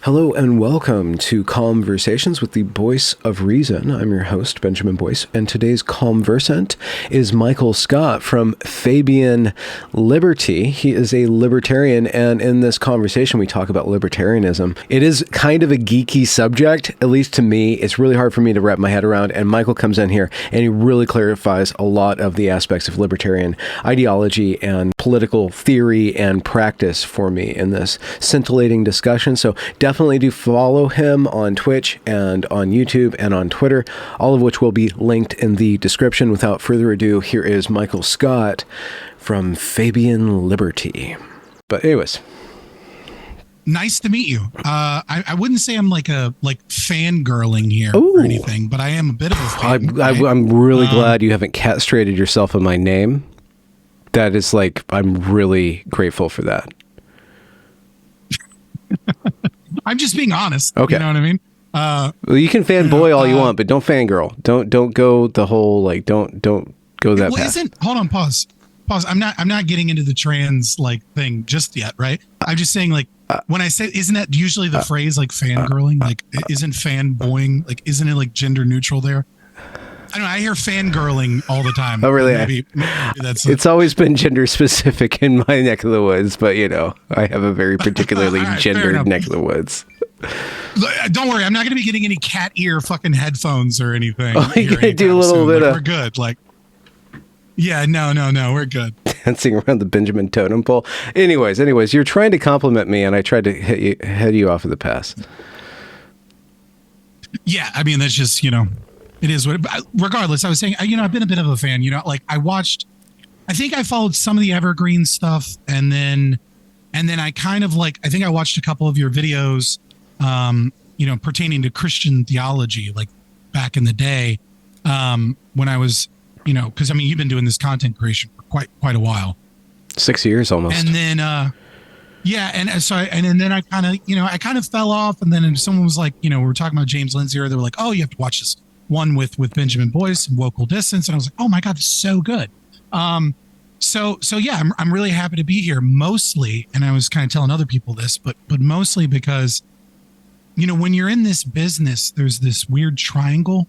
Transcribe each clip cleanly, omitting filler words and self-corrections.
Hello and welcome to Conversations with the Voice of Reason. I'm your host, Benjamin Boyce, and today's conversant is Michael Scott from Fabian Liberty. He is a libertarian, and in this conversation we talk about libertarianism. It is kind of a geeky subject, at least to me. It's really hard for me to wrap my head around, and Michael comes in here and he really clarifies a lot of the aspects of libertarian ideology and political theory and practice for me in this scintillating discussion. So definitely do follow him on Twitch and on YouTube and on Twitter, all of which will be linked in the description. Without further ado, here is Michael Scott from Fabian Liberty. But anyways. Nice to meet you. I wouldn't say I'm like fangirling here or anything, but I am a bit of a fan. I'm really glad you haven't castrated yourself in my name. That is I'm really grateful for that. I'm just being honest. Okay. You know what I mean? Well, you can fanboy all you want, but don't fangirl. Don't go the whole don't go that path. Hold on, pause. I'm not getting into the trans thing just yet, right? I'm just saying when I say, isn't that usually the phrase fangirling? Isn't fanboying isn't it gender neutral there? I don't know. I hear fangirling all the time. Oh, really? Maybe that's it's always been gender specific in my neck of the woods, but I have a very particularly gendered neck of the woods. Don't worry. I'm not going to be getting any cat ear fucking headphones or anything. Oh, you're going to do a little bit of... We're good. Yeah, no. We're good. Dancing around the Benjamin totem pole. Anyways, you're trying to compliment me and I tried to head you off of the pass. Yeah. I mean, that's just, it is what. Regardless, I was saying, I've been a bit of a fan. I think I followed some of the evergreen stuff, and then I kind of I think I watched a couple of your videos, pertaining to Christian theology, back in the day, when I was, because you've been doing this content creation for quite a while, 6 years almost, and then then I kind of fell off, and then someone was we were talking about James Lindsay, or they were like, oh, you have to watch this one with Benjamin Boyce and Wocal Distance. And I was like, oh my God, this is so good. So yeah, I'm really happy to be here, mostly. And I was kind of telling other people this, but mostly because, when you're in this business, there's this weird triangle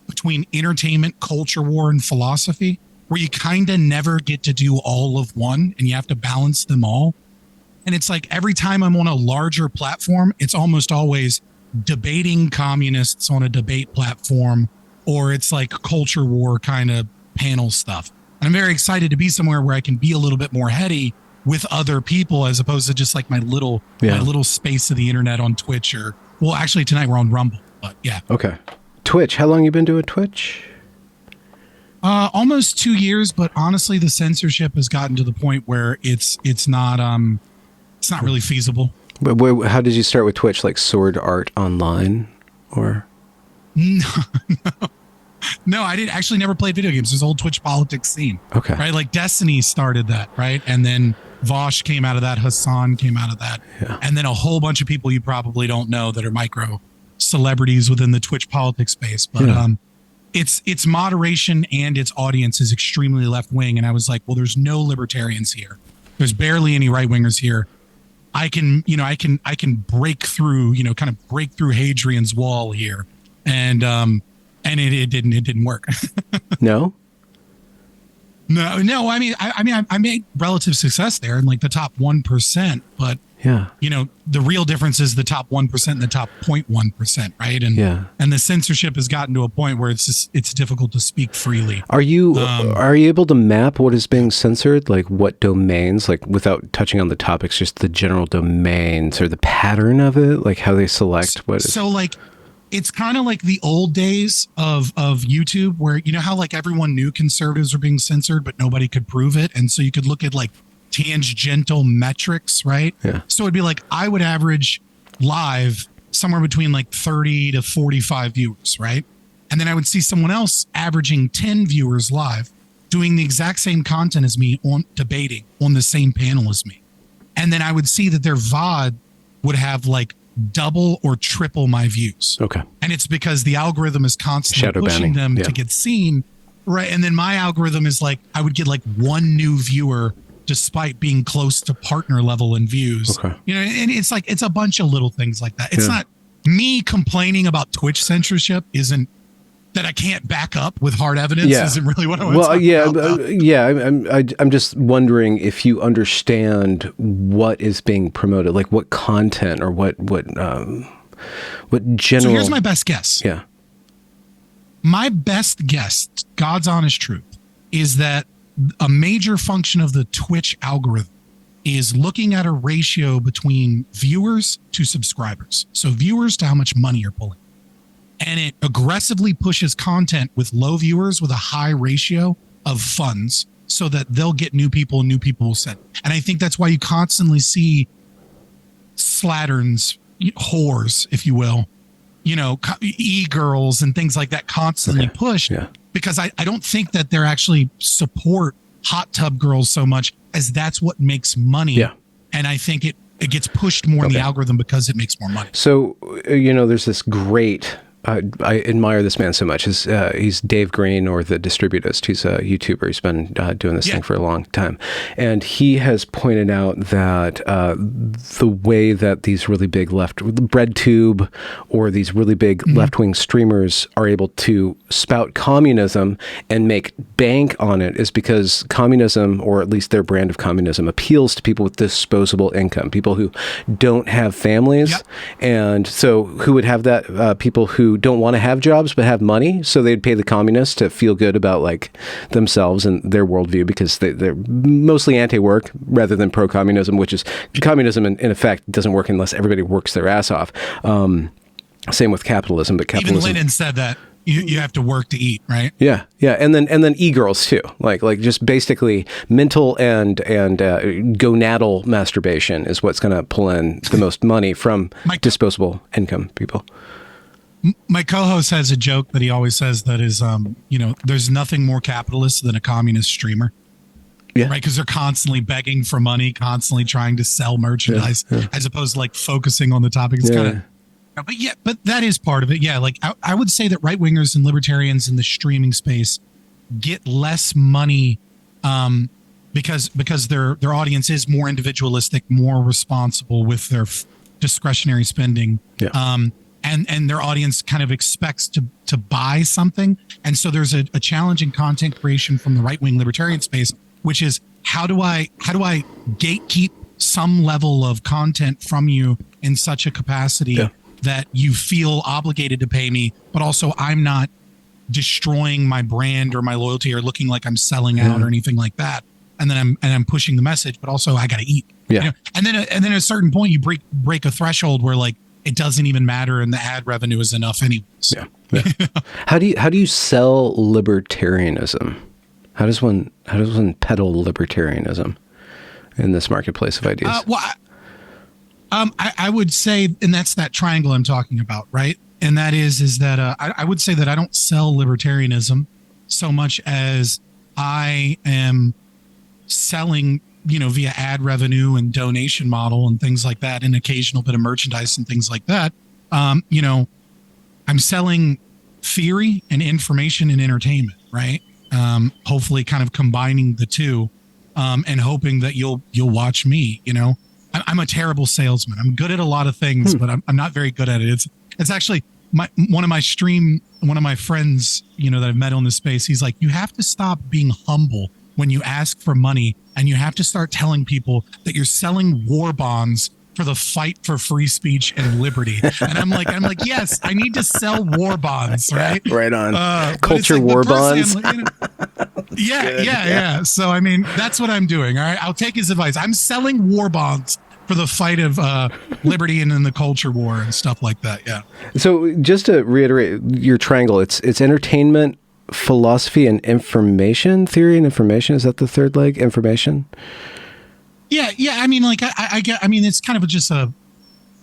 between entertainment, culture war, and philosophy, where you kind of never get to do all of one, and you have to balance them all. And it's every time I'm on a larger platform, it's almost always debating communists on a debate platform, or it's culture war kind of panel stuff. And I'm very excited to be somewhere where I can be a little bit more heady with other people, as opposed to just my little space of the internet on Twitch, actually tonight we're on Rumble, but yeah. Okay. Twitch. How long you been doing Twitch? Almost 2 years, but honestly, the censorship has gotten to the point where it's not really feasible. But how did you start with Twitch? Sword Art Online, or? No, I didn't actually never played video games. There's old Twitch politics scene. Okay. Right? Destiny started that, right? And then Vosh came out of that. Hassan came out of that. Yeah. And then a whole bunch of people you probably don't know that are micro celebrities within the Twitch politics space. But its moderation and its audience is extremely left wing. And I was like, well, there's no libertarians here. There's barely any right wingers here. I can break through, kind of break through Hadrian's wall here. And it didn't work. No? No. I made relative success there in the top 1%, but yeah, the real difference is the top 1% and the top 0.1%, right? And the censorship has gotten to a point where it's difficult to speak freely. Are you able to map what is being censored? What domains, without touching on the topics, just the general domains or the pattern of it, how they select what is. So it's kind of like the old days of YouTube, where how everyone knew conservatives were being censored, but nobody could prove it, and so you could look at tangential metrics, right? Yeah. So it'd be I would average live somewhere between 30 to 45 viewers, right? And then I would see someone else averaging 10 viewers live, doing the exact same content as me, on debating on the same panel as me, and then I would see that their VOD would have double or triple my views. Okay. And it's because the algorithm is constantly pushing them to get seen. Right. And then my algorithm is I would get one new viewer despite being close to partner level in views. Okay. You know, and it's like, it's a bunch of little things like that. It's not me complaining about Twitch censorship isn't that I can't back up with hard evidence isn't really what I want to talk about. I'm just wondering if you understand what is being promoted, like what content or what general. So here's my best guess. Yeah. My best guess, God's honest truth, is that a major function of the Twitch algorithm is looking at a ratio between viewers to subscribers. So viewers to how much money you're pulling. And it aggressively pushes content with low viewers with a high ratio of funds so that they'll get new people and new people will send. And I think that's why you constantly see slatterns, whores, if you will, you know, e-girls and things like that constantly pushed because I don't think that they're actually support hot tub girls so much as that's what makes money. Yeah. And I think it gets pushed more in the algorithm because it makes more money. So, you know, there's this great... I admire this man so much. He's Dave Green, or the Distributist. He's a YouTuber. He's been doing this thing for a long time. And he has pointed out that the way that these really big BreadTube or these really big left-wing streamers are able to spout communism and make bank on it is because communism, or at least their brand of communism, appeals to people with disposable income, people who don't have families. Yep. And so who would have that? People who don't want to have jobs but have money, so they'd pay the communists to feel good about like themselves and their worldview because they're mostly anti-work rather than pro-communism, which is communism in effect doesn't work unless everybody works their ass off. Same with capitalism, but capitalism. Even Lenin said that you have to work to eat, right? Yeah, and then e-girls too, like just basically mental and gonadal masturbation is what's going to pull in the most money from disposable income people. My co-host has a joke that he always says that is, you know, there's nothing more capitalist than a communist streamer. Yeah. Right. Because they're constantly begging for money, constantly trying to sell merchandise as opposed to like focusing on the topic. It's kind of, but that is part of it. Yeah. Like I would say that right wingers and libertarians in the streaming space get less money because their audience is more individualistic, more responsible with their discretionary spending. Yeah. And their audience kind of expects to buy something. And so there's a challenge in content creation from the right-wing libertarian space, which is how do I gatekeep some level of content from you in such a capacity that you feel obligated to pay me, but also I'm not destroying my brand or my loyalty or looking like I'm selling out or anything like that. And then I'm pushing the message, but also I got to eat. Yeah. You know? And then at a certain point you break a threshold where like, it doesn't even matter, and the ad revenue is enough anyways. Yeah. How do you sell libertarianism? How does one peddle libertarianism in this marketplace of ideas? I would say, and that's that triangle I'm talking about, right? And that is that I would say that I don't sell libertarianism so much as I am selling, you know, via ad revenue and donation model and things like that, and occasional bit of merchandise and things like that. You know, I'm selling theory and information and entertainment, right? Hopefully kind of combining the two, and hoping that you'll watch me, you know. I'm a terrible salesman. I'm good at a lot of things, but I'm not very good at it. It's actually one of my friends, you know, that I've met on this space. He's like, you have to stop being humble when you ask for money, and you have to start telling people that you're selling war bonds for the fight for free speech and liberty. And I'm like, yes, I need to sell war bonds, right? Right on. Culture war bonds. Yeah. So, I mean, that's what I'm doing. All right. I'll take his advice. I'm selling war bonds for the fight of liberty and then the culture war and stuff like that. Yeah. So just to reiterate your triangle, it's entertainment, philosophy, and information. Theory and information. Is that the third leg? Information? Yeah. I mean, like, I get, I mean, it's kind of just a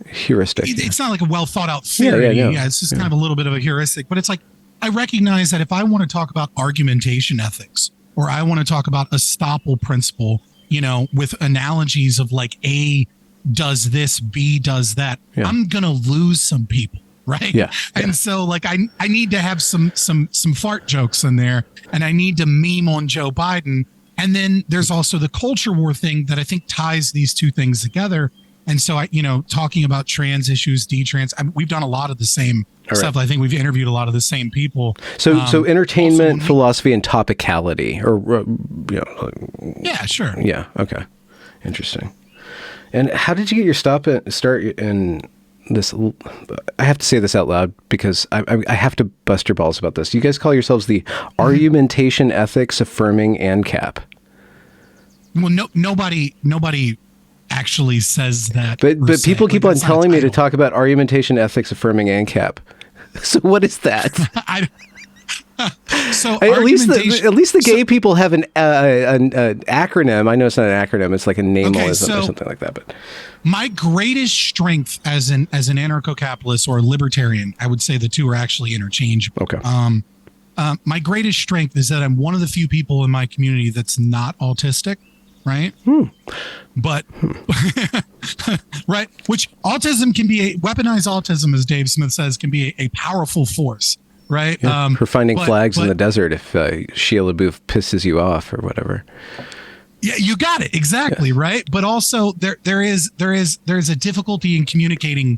heuristic. It's not like a well thought out theory. Yeah, it's just kind of a little bit of a heuristic, but it's like, I recognize that if I want to talk about argumentation ethics, or I want to talk about estoppel principle, you know, with analogies of like A does this, B does that, I'm going to lose some people. Right. Yeah. And so like, I need to have some fart jokes in there, and I need to meme on Joe Biden And then there's also the culture war thing that I think ties these two things together. And so talking about trans issues, detrans, we've done a lot of the same stuff. I think we've interviewed a lot of the same people. So entertainment, philosophy, and topicality, yeah, sure. Yeah. Okay. Interesting. And how did you get your start in this? I have to say this out loud because I have to bust your balls about this. You guys call yourselves the Argumentation Ethics, Affirming and Cap. Well, nobody actually says that. But people keep on telling me to talk about Argumentation Ethics, Affirming and Cap. So what is that? So at least the gay people have an acronym. I know it's not an acronym. It's like a namealism or something like that. But my greatest strength as an anarcho-capitalist or a libertarian, I would say the two are actually interchangeable. Okay. My greatest strength is that I'm one of the few people in my community that's not autistic, right? But right, which autism can be weaponized autism, as Dave Smith says, can be a powerful force. Right. Yeah, for finding flags in the desert if Shia LaBeouf pisses you off or whatever. Yeah, you got it. Exactly. Yeah. Right. But also there is a difficulty in communicating,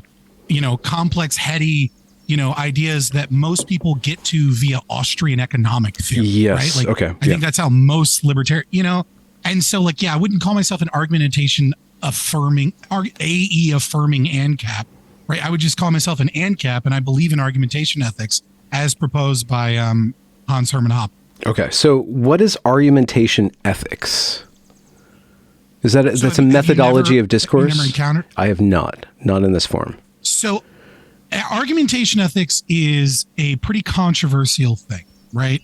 complex, heady, ideas that most people get to via Austrian economic theory. Yes. Right. Okay. I think that's how most libertarian, and so I wouldn't call myself an argumentation affirming, AE affirming and cap. Right. I would just call myself an and cap, and I believe in argumentation ethics as proposed by Hans Hermann Hoppe. Okay, so what is argumentation ethics? That's a methodology of discourse? Have you never encountered? I have not in this form. So argumentation ethics is a pretty controversial thing, right?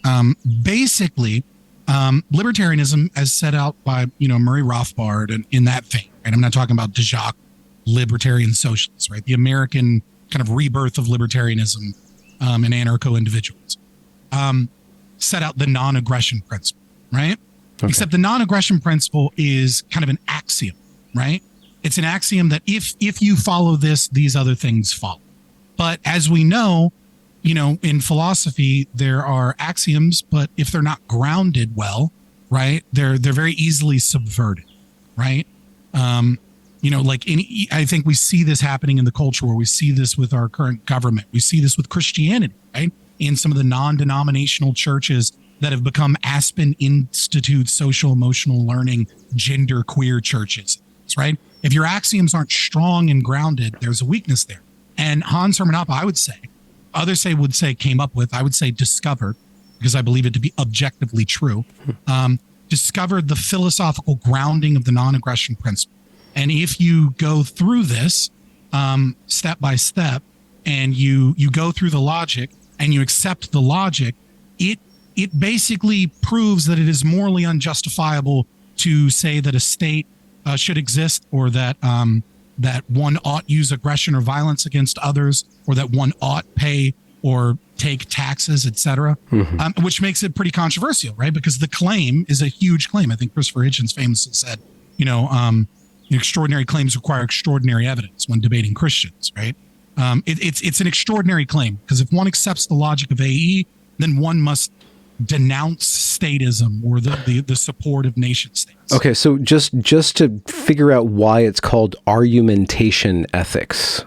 Basically, libertarianism as set out by, Murray Rothbard and in that vein, right? I'm not talking about de Jacques libertarian socialists, right? The American kind of rebirth of libertarianism and anarcho-individuals, set out the non-aggression principle, right? Okay. Except the non-aggression principle is kind of an axiom, right? It's an axiom that if you follow this, these other things follow. But as we know, in philosophy, there are axioms, but if they're not grounded well, right, they're very easily subverted, right? I think we see this happening in the culture where we see this with our current government. We see this with Christianity, right? In some of the non-denominational churches that have become Aspen Institute, social emotional learning, gender queer churches, right? If your axioms aren't strong and grounded, there's a weakness there. And Hans Hermann Hoppe, I would say, others would say came up with, I would say discovered, because I believe it to be objectively true, discovered the philosophical grounding of the non-aggression principle. And if you go through this step by step and you go through the logic and you accept the logic, it basically proves that it is morally unjustifiable to say that a state should exist, or that that one ought use aggression or diviolence against others, or that one ought pay or take taxes, etc., which makes it pretty controversial, right? Because the claim is a huge claim. I think Christopher Hitchens famously said, extraordinary claims require extraordinary evidence when debating Christians, right? It's an extraordinary claim because if one accepts the logic of AE, then one must denounce statism or the support of nation states. Okay, so just to figure out why it's called argumentation ethics.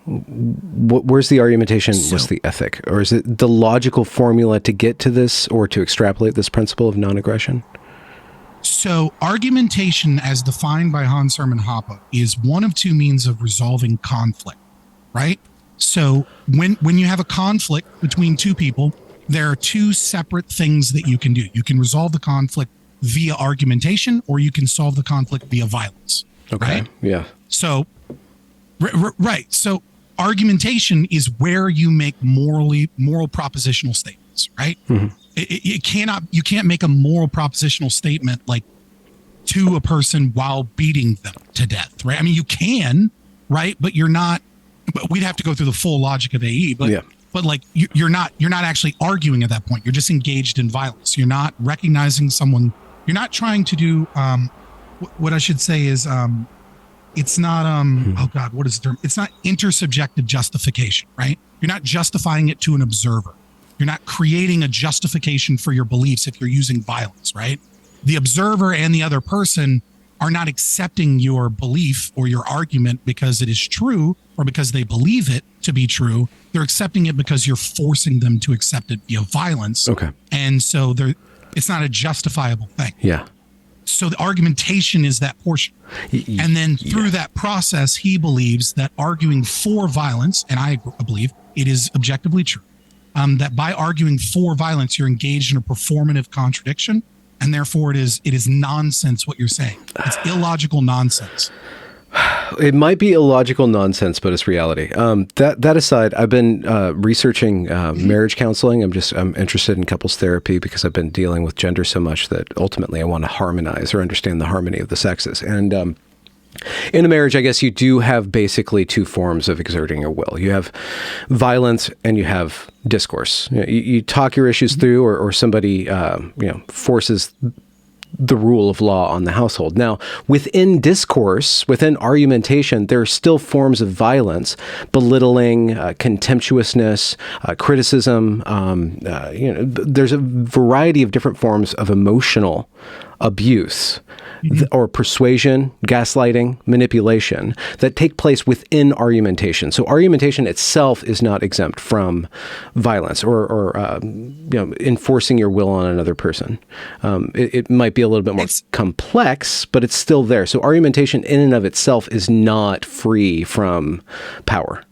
Where's the argumentation? What's the ethic? Or is it the logical formula to get to this or to extrapolate this principle of non-aggression? So argumentation, as defined by Hans Hermann Hoppe, is one of two means of resolving conflict, right? So when you have a conflict between two people, there are two separate things that you can do. You can resolve the conflict via argumentation, or you can solve the conflict via violence. Okay. Right? Yeah. So, right. So argumentation is where you make moral propositional statements, right? You can't make a moral propositional statement like to a person while beating them to death, right? I mean, you can, right? But we'd have to go through the full logic of AE, but like you're not actually arguing at that point. You're just engaged in violence. You're not recognizing someone. You're not trying to do, what I should say is, it's not, oh God, what is the term? It's not intersubjective justification, right? You're not justifying it to an observer. You're not creating a justification for your beliefs if you're using violence, right? the observer and the other person are not accepting your belief or your argument because it is true or because they believe it to be true. They're accepting it because you're forcing them to accept it via violence. Okay. And so it's not a justifiable thing. Yeah. So the argumentation is that portion. And then through that process, he believes that arguing for violence, and I believe it is objectively true, that by arguing for violence, you're engaged in a performative contradiction. And therefore, it is nonsense what you're saying. It's illogical nonsense. It might be illogical nonsense, but it's reality. That aside, I've been researching marriage counseling. I'm interested in couples therapy because I've been dealing with gender so much that ultimately I want to harmonize or understand the harmony of the sexes. And in a marriage, I guess you do have basically two forms of exerting your will. You have violence and you have discourse. You talk your issues through, or somebody forces the rule of law on the household. Now, within discourse, within argumentation, there are still forms of violence, belittling, contemptuousness, criticism. There's a variety of different forms of emotional abuse or persuasion, gaslighting, manipulation that take place within argumentation. So argumentation itself is not exempt from violence or enforcing your will on another person. It might be a little bit more complex, but it's still there. So argumentation in and of itself is not free from power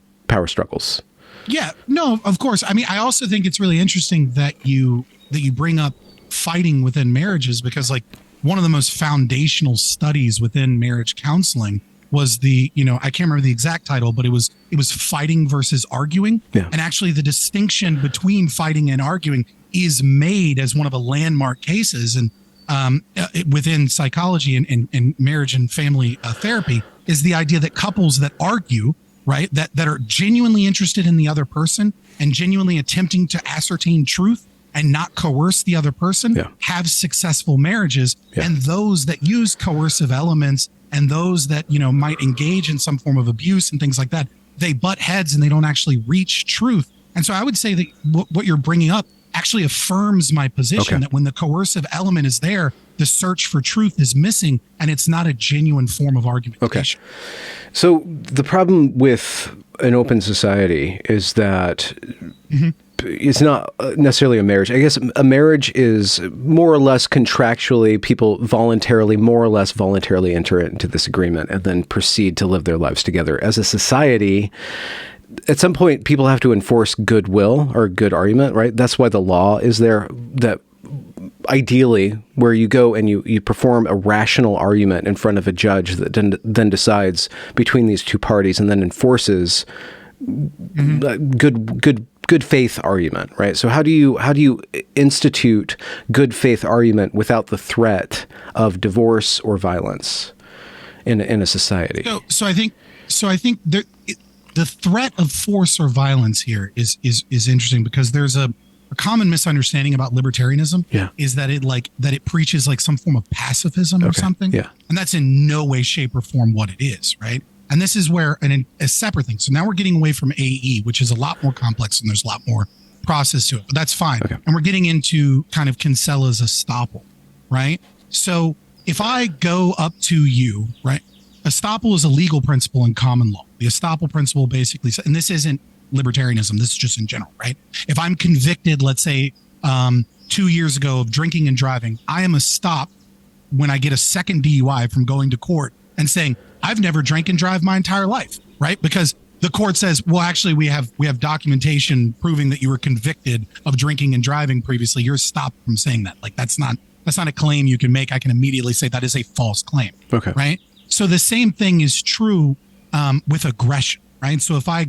struggles. Yeah, no, of course. I mean, I also think it's really interesting that you bring up fighting within marriages, because like one of the most foundational studies within marriage counseling was I can't remember the exact title, but it was fighting versus arguing. Yeah. And actually the distinction between fighting and arguing is made as one of the landmark cases. And within psychology and marriage and family therapy is the idea that couples that argue, right, that are genuinely interested in the other person and genuinely attempting to ascertain truth and not coerce the other person, have successful marriages. Yeah. And those that use coercive elements and those that, might engage in some form of abuse and things like that, they butt heads and they don't actually reach truth. And so I would say that what you're bringing up actually affirms my position that when the coercive element is there, the search for truth is missing and it's not a genuine form of argumentation. Okay. So the problem with an open society is that it's not necessarily a marriage. I guess a marriage is more or less contractually, people more or less voluntarily enter into this agreement and then proceed to live their lives together. As a society, at some point, people have to enforce goodwill or good argument, right? That's why the law is there, that ideally where you go and you perform a rational argument in front of a judge that then decides between these two parties and then enforces good faith argument, right? So how do you institute good faith argument without the threat of divorce or violence in a society? So I think the threat of force or violence here is interesting, because there's a common misunderstanding about libertarianism is that it preaches like some form of pacifism or something. Yeah. And that's in no way, shape, or form what it is, right? And this is where a separate thing. So now we're getting away from AE, which is a lot more complex and there's a lot more process to it, but that's fine. Okay. And we're getting into kind of Kinsella's estoppel, right? So if I go up to you, right? Estoppel is a legal principle in common law. The estoppel principle basically, and this isn't libertarianism, this is just in general, right? If I'm convicted, let's say 2 years ago of drinking and driving, I am estopped when I get a second DUI from going to court and saying, I've never drank and drive my entire life, right? Because the court says, well, actually we have documentation proving that you were convicted of drinking and driving previously. You're stopped from saying that. Like that's not a claim you can make. I can immediately say that is a false claim. Okay. Right. So the same thing is true with aggression, right? So if I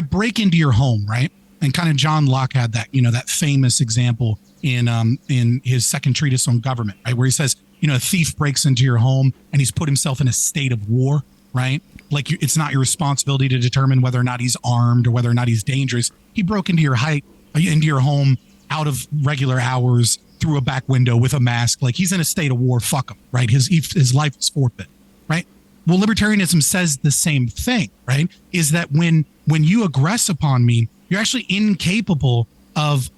break into your home, right? And kind of John Locke had that, that famous example in his second treatise on government, right? Where he says, a thief breaks into your home and he's put himself in a state of war, right? Like it's not your responsibility to determine whether or not he's armed or whether or not he's dangerous. He broke into your home out of regular hours through a back window with a mask. Like he's in a state of war. Fuck him, right? His life is forfeit, right? Well, libertarianism says the same thing, right? Is that when you aggress upon me, you're actually incapable of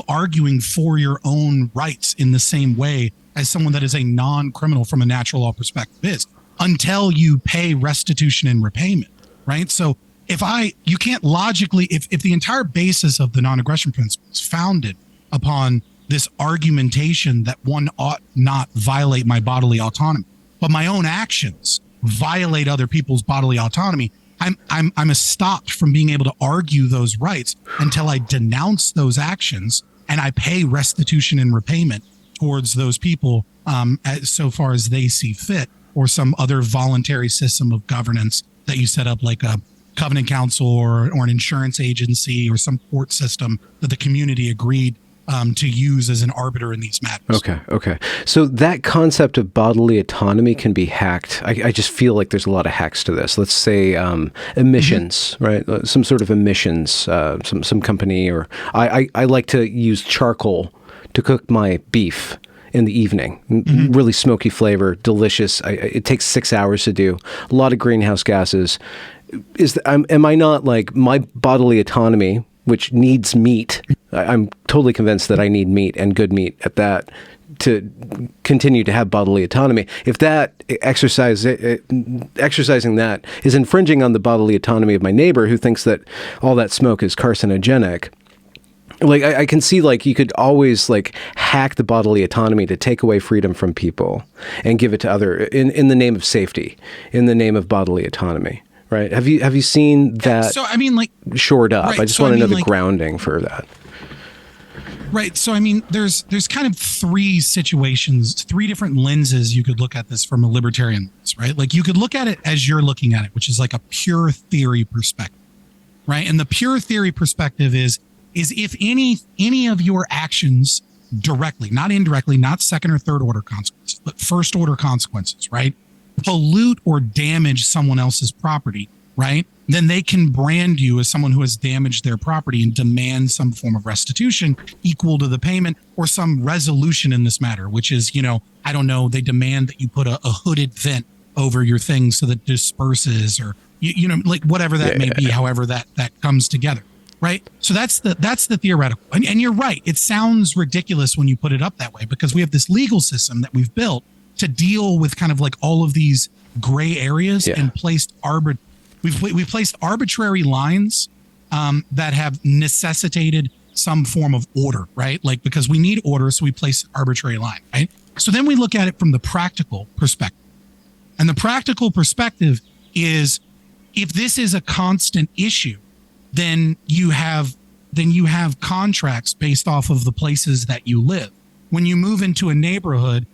arguing for your own rights in the same way as someone that is a non-criminal from a natural law perspective is, until you pay restitution and repayment, right? So you can't logically, if the entire basis of the non-aggression principle is founded upon this argumentation that one ought not violate my bodily autonomy, but my own actions violate other people's bodily autonomy, I'm stopped from being able to argue those rights until I denounce those actions and I pay restitution and repayment towards those people so far as they see fit, or some other voluntary system of governance that you set up, like a covenant council or an insurance agency or some court system that the community agreed to use as an arbiter in these matters. Okay. So that concept of bodily autonomy can be hacked. I just feel like there's a lot of hacks to this. Let's say emissions, right? Some sort of emissions, some company, or I like to use charcoal to cook my beef in the evening. Really smoky flavor, delicious. It takes 6 hours to do. A lot of greenhouse gases. Am I not, like, my bodily autonomy, which needs meat? I'm totally convinced that I need meat, and good meat at that, to continue to have bodily autonomy. If that exercising that is infringing on the bodily autonomy of my neighbor who thinks that all that smoke is carcinogenic, like, I can see, like, you could always, like, hack the bodily autonomy to take away freedom from people and give it to other in the name of safety, in the name of bodily autonomy. Right? Have you seen that? So I mean, like, shored up? Right, I just want to know the grounding for that. Right. So I mean, there's kind of three situations, three different lenses you could look at this from a libertarian lens, right? Like, you could look at it as you're looking at it, which is like a pure theory perspective, right? And the pure theory perspective is if any of your actions directly, not indirectly, not second or third order consequences, but first order consequences, right, pollute or damage someone else's property, right, then they can brand you as someone who has damaged their property and demand some form of restitution equal to the payment, or some resolution in this matter, which is, I don't know, they demand that you put a hooded vent over your thing so that it disperses, or, like, whatever that may be, however that comes together, right? So that's the theoretical. And you're right. It sounds ridiculous when you put it up that way, because we have this legal system that we've built to deal with kind of like all of these gray areas, and we've placed arbitrary lines that have necessitated some form of order, right? Like, because we need order, so we place an arbitrary line, right? So then we look at it from the practical perspective. And the practical perspective is, if this is a constant issue, then you have contracts based off of the places that you live. When you move into a neighborhood,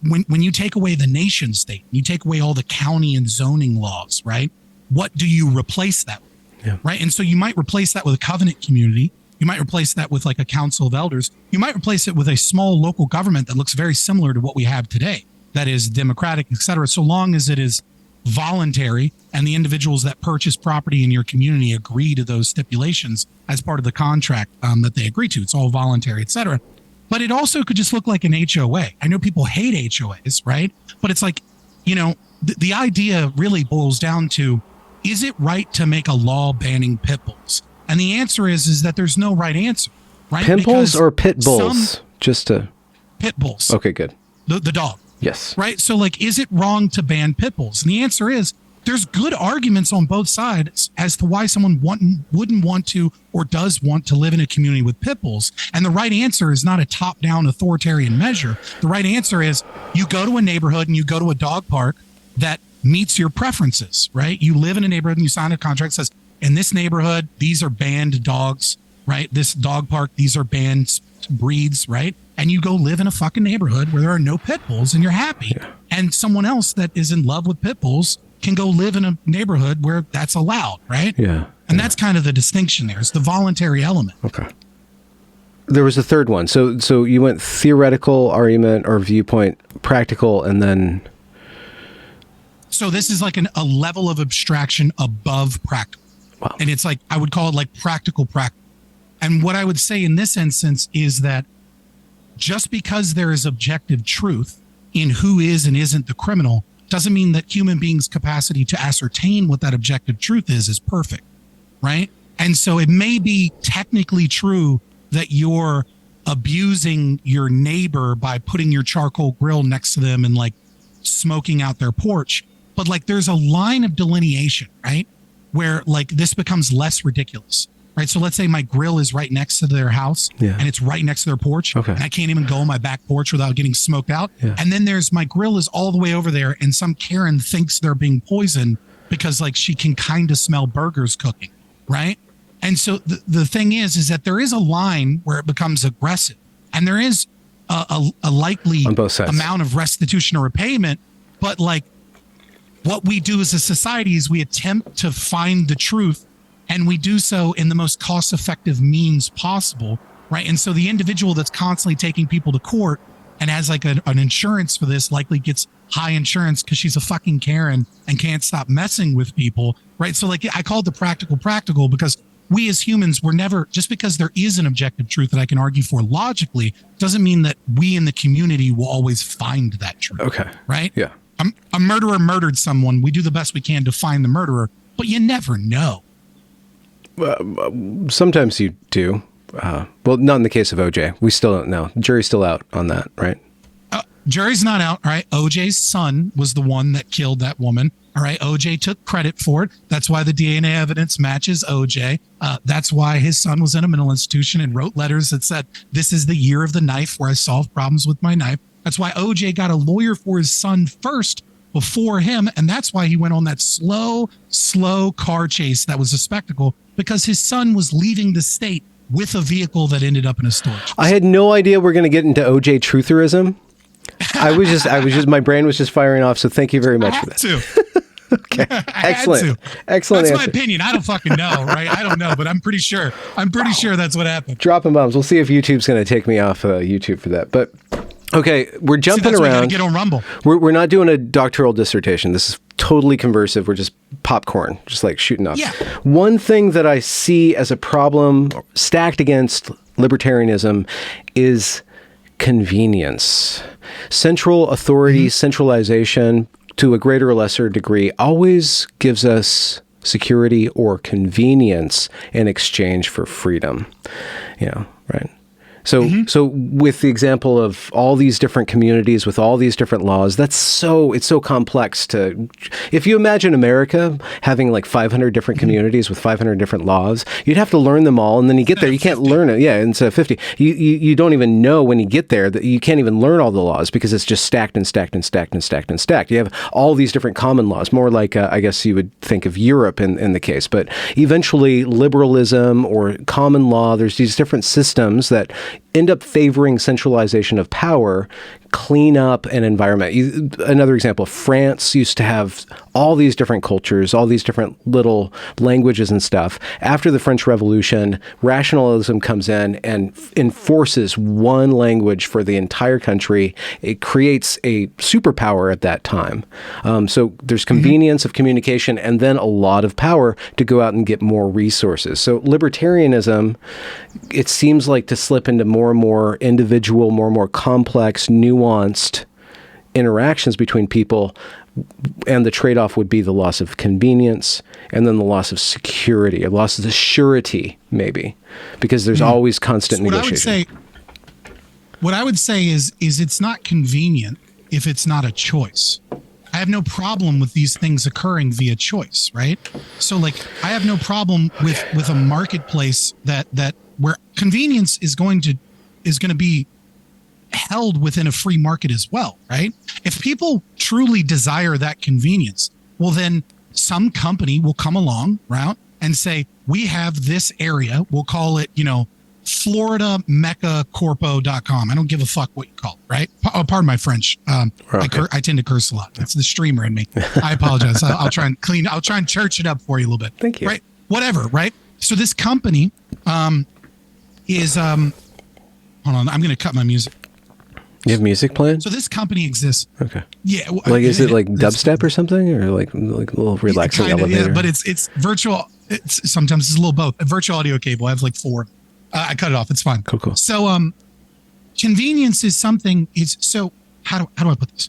when you take away the nation state, you take away all the county and zoning laws, right? What do you replace that with? Yeah. Right? And so you might replace that with a covenant community. You might replace that with, like, a council of elders. You might replace it with a small local government that looks very similar to what we have today, that is democratic, et cetera, so long as it is voluntary and the individuals that purchase property in your community agree to those stipulations as part of the contract that they agree to. It's all voluntary, et cetera. But it also could just look like an HOA. I know people hate HOAs, right? But it's like, the idea really boils down to, is it right to make a law banning pit bulls? And the answer is that there's no right answer, right? Pit bulls or pit bulls? Pit bulls. Okay, good. The dog. Yes. Right? So, like, is it wrong to ban pit bulls? And the answer is, there's good arguments on both sides as to why someone wouldn't want to, or does want to, live in a community with pit bulls. And the right answer is not a top-down authoritarian measure. The right answer is, you go to a neighborhood and you go to a dog park that meets your preferences, right? You live in a neighborhood and you sign a contract that says, in this neighborhood, these are banned dogs, right? This dog park, these are banned breeds, right? And you go live in a fucking neighborhood where there are no pit bulls, and you're happy. Yeah. And someone else that is in love with pit bulls can go live in a neighborhood where that's allowed, right? Yeah. And that's kind of the distinction there. It's the voluntary element. Okay. There was a third one. So you went theoretical argument or viewpoint, practical, and then... So this is like a level of abstraction above practical. Wow. And it's like, I would call it like practical. And what I would say in this instance is that just because there is objective truth in who is and isn't the criminal doesn't mean that human beings' capacity to ascertain what that objective truth is perfect, right? And so it may be technically true that you're abusing your neighbor by putting your charcoal grill next to them and like smoking out their porch. But like there's a line of delineation, right? Where like this becomes less ridiculous, right? So let's say my grill is right next to their house and it's right next to their porch. Okay. And I can't even go on my back porch without getting smoked out. Yeah. And then there's my grill is all the way over there and some Karen thinks they're being poisoned because like she can kind of smell burgers cooking, right? And so the thing is that there is a line where it becomes aggressive and there is a likely on both sides amount of restitution or repayment. But like what we do as a society is we attempt to find the truth and we do so in the most cost effective means possible. Right. And so the individual that's constantly taking people to court and has like an insurance for this likely gets high insurance because she's a fucking Karen and can't stop messing with people. Right. So like I call it the practical because we as humans were never, just because there is an objective truth that I can argue for logically, doesn't mean that we in the community will always find that truth. Okay. Right? Yeah. A murderer murdered someone. We do the best we can to find the murderer, but you never know. Sometimes you do. Well, not in the case of OJ. We still don't know. The jury's still out on that, right? Jury's not out, right? OJ's son was the one that killed that woman. All right. OJ took credit for it. That's why the DNA evidence matches OJ. That's why his son was in a mental institution and wrote letters that said, this is the year of the knife where I solved problems with my knife. That's why OJ got a lawyer for his son first before him. And that's why he went on that slow car chase that was a spectacle, because his son was leaving the state with a vehicle that ended up in a storage. I had no idea we're going to get into OJ trutherism. I was just, my brain was just firing off. So thank you very much for that. Okay. Excellent. Excellent. That's answer. my opinion. I don't fucking know, right? I don't know, but I'm pretty sure that's what happened. Dropping bombs. We'll see if YouTube's going to take me off YouTube for that. But okay, we're jumping around. around. Get on Rumble. We're not doing a doctoral dissertation. This is totally conversive. We're just popcorn, just like shooting off. Yeah. One thing that I see as a problem stacked against libertarianism is convenience. Central authority, centralization, to a greater or lesser degree, always gives us security or convenience in exchange for freedom. Yeah, right. So with the example of all these different communities with all these different laws, it's so complex to, if you imagine America having like 500 different communities with 500 different laws, you'd have to learn them all. And then you get there, you can't learn it. Yeah. Instead of 50, you don't even know when you get there that you can't even learn all the laws because it's just stacked and stacked and stacked and stacked and stacked. You have all these different common laws, more like, I guess you would think of Europe in the case, but eventually liberalism or common law, there's these different systems that end up favoring centralization of power, clean up an environment. Another example, France used to have all these different cultures, all these different little languages and stuff. After the French Revolution, rationalism comes in and enforces one language for the entire country. It creates a superpower at that time. So there's convenience of communication and then a lot of power to go out and get more resources. So libertarianism, it seems like to slip into more and more individual, more and more complex, nuanced interactions between people, and the trade-off would be the loss of convenience and then the loss of security, or loss of the surety, maybe, because there's always constant negotiation. What I would say is it's not convenient if it's not a choice. I have no problem with these things occurring via choice, right? So like I have no problem with a marketplace that where convenience is going to be held within a free market as well, right? If people truly desire that convenience, well then some company will come along, right, and say, we have this area, we'll call it, FloridaMeccaCorpo.com. I don't give a fuck what you call it, right? Pardon my French. Okay. I tend to curse a lot. That's the streamer in me. I apologize. I'll try and church it up for you a little bit. Thank you. Right? Whatever, right? So this company is hold on, I'm going to cut my music. You have music playing? So this company exists. Okay. Yeah. Like, is it like dubstep or something, or like a little relaxing elevator? Yeah, but it's virtual. Sometimes it's a little both. A virtual audio cable. I have like 4. I cut it off. It's fine. Cool. So, convenience is something. So how do I put this?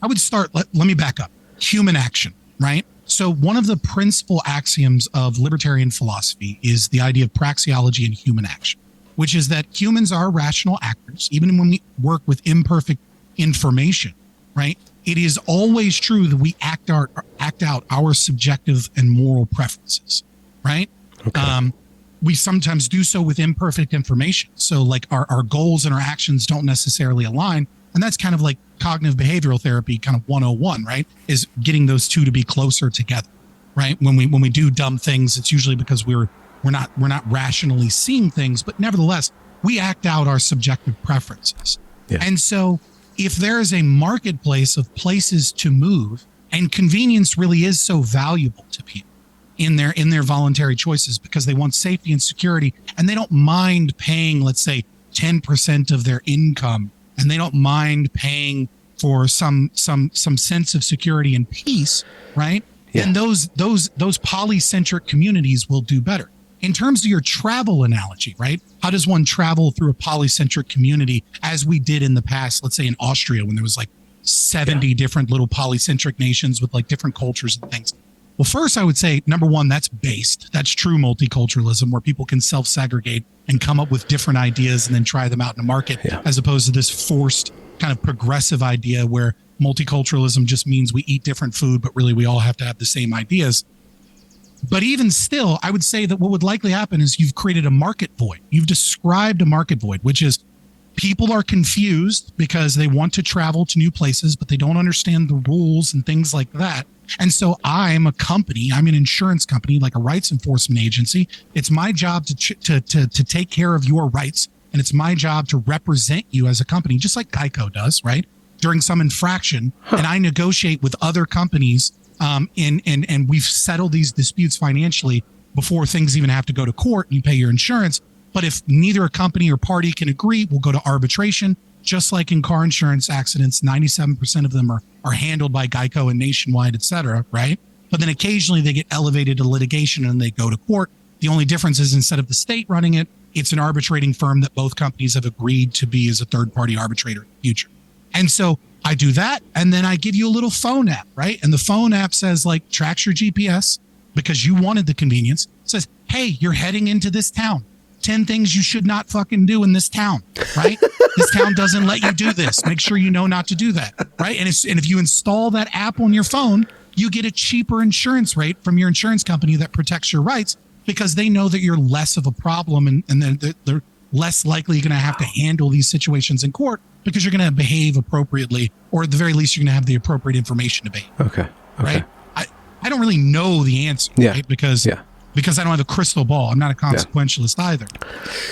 I would start. Let me back up. Human action, right? So one of the principal axioms of libertarian philosophy is the idea of praxeology and human action. which is that humans are rational actors, even when we work with imperfect information, right? It is always true that we act out our subjective and moral preferences, right? Okay. We sometimes do so with imperfect information. So like our goals and our actions don't necessarily align. And that's kind of like cognitive behavioral therapy kind of 101, right? Is getting those two to be closer together, right? When we do dumb things, it's usually because we're not rationally seeing things, but nevertheless, we act out our subjective preferences. Yeah. And so if there is a marketplace of places to move, and convenience really is so valuable to people in their voluntary choices because they want safety and security, and they don't mind paying, let's say, 10% of their income, and they don't mind paying for some sense of security and peace, right? Yeah. And those polycentric communities will do better. In terms of your travel analogy, right? How does one travel through a polycentric community as we did in the past, let's say in Austria, when there was like 70 different little polycentric nations with like different cultures and things? Well, first, I would say, number one, that's true multiculturalism, where people can self-segregate and come up with different ideas and then try them out in the market, as opposed to this forced kind of progressive idea where multiculturalism just means we eat different food, but really we all have to have the same ideas. But even still, I would say that what would likely happen is you've created a market void. You've described a market void, which is people are confused because they want to travel to new places, but they don't understand the rules and things like that. And so I'm a company, I'm an insurance company, like a rights enforcement agency. It's my job to take care of your rights. And it's my job to represent you as a company, just like Geico does, right? During some infraction. And I negotiate with other companies and we've settled these disputes financially before things even have to go to court and you pay your insurance. But if neither a company or party can agree, we'll go to arbitration. Just like in car insurance accidents, 97% of them are handled by Geico and Nationwide, et cetera, right? But then occasionally they get elevated to litigation and they go to court. The only difference is instead of the state running it, it's an arbitrating firm that both companies have agreed to be as a third-party arbitrator in the future. And so I do that, and then I give you a little phone app, right? And the phone app says, like, tracks your GPS because you wanted the convenience. It says, hey, you're heading into this town. 10 things you should not fucking do in this town, right? This town doesn't let you do this. Make sure you know not to do that, right? And if you install that app on your phone, you get a cheaper insurance rate from your insurance company that protects your rights because they know that you're less of a problem and they're less likely going to have to handle these situations in court because you're going to behave appropriately, or at the very least, you're going to have the appropriate information to behave. Okay. Right? I don't really know the answer, right? Because I don't have a crystal ball. I'm not a consequentialist either.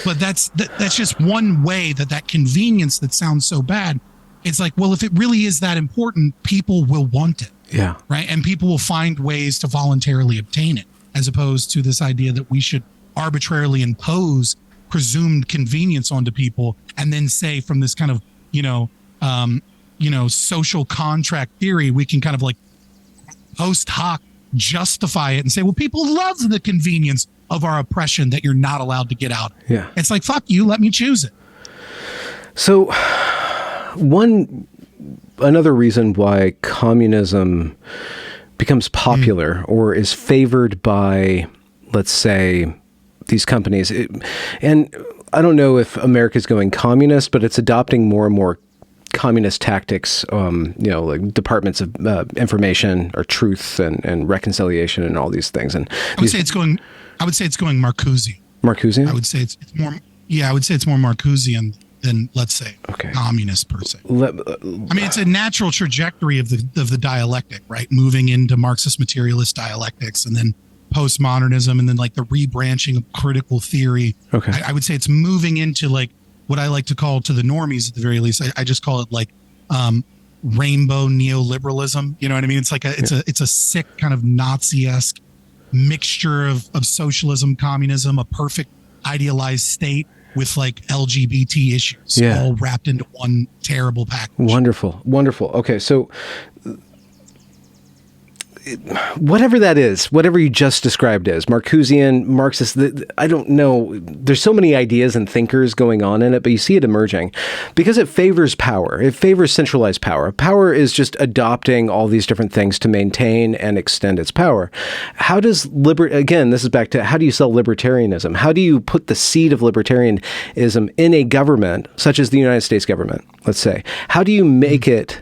But that's just one way that convenience that sounds so bad. It's like, well, if it really is that important, people will want it. Yeah. Right. And people will find ways to voluntarily obtain it, as opposed to this idea that we should arbitrarily impose presumed convenience onto people and then say from this kind of, social contract theory, we can kind of like post hoc justify it and say, well, people love the convenience of our oppression that you're not allowed to get out. Yeah. It's like, fuck you, let me choose it. So another reason why communism becomes popular or is favored by, let's say, these companies, and I don't know if America's going communist, but it's adopting more and more communist tactics, like departments of information or truth and reconciliation and all these things. And I would say it's going Marcusian. Marcusian? I would say it's more. Yeah, I would say it's more Marcusian than, let's say, communist per se. It's a natural trajectory of the dialectic, right? Moving into Marxist materialist dialectics, and then postmodernism, and then like the rebranching of critical theory. Okay, I would say it's moving into like what I like to call, to the normies at the very least, I just call it like rainbow neoliberalism. You know what I mean? It's like it's a sick kind of Nazi-esque mixture of socialism, communism, a perfect idealized state with like LGBT issues all wrapped into one terrible package. Wonderful. Okay, so whatever that is, whatever you just described as Marcusian, Marxist, I don't know. There's so many ideas and thinkers going on in it, but you see it emerging because it favors power. It favors centralized power. Power is just adopting all these different things to maintain and extend its power. How does again, this is back to how do you sell libertarianism? How do you put the seed of libertarianism in a government such as the United States government, let's say? How do you make it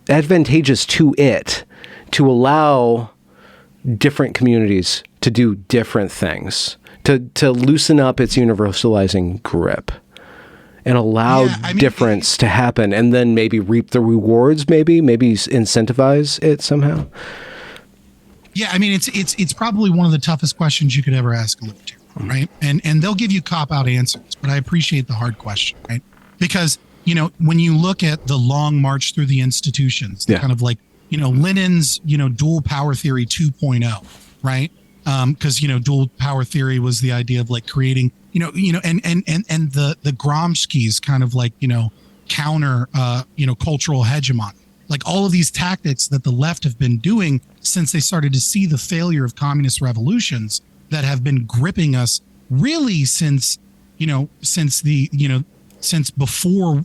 advantageous to it to allow different communities to do different things, to loosen up its universalizing grip and allow difference to happen, and then maybe reap the rewards, maybe incentivize it somehow? Yeah, I mean, it's probably one of the toughest questions you could ever ask a libertarian, right? And they'll give you cop-out answers, but I appreciate the hard question, right? Because, when you look at the long march through the institutions, kind of like, Lenin's, dual power theory 2.0, right? Because, dual power theory was the idea of like creating, and the Gramsci's kind of like, counter, cultural hegemony. Like all of these tactics that the left have been doing since they started to see the failure of communist revolutions that have been gripping us really since before,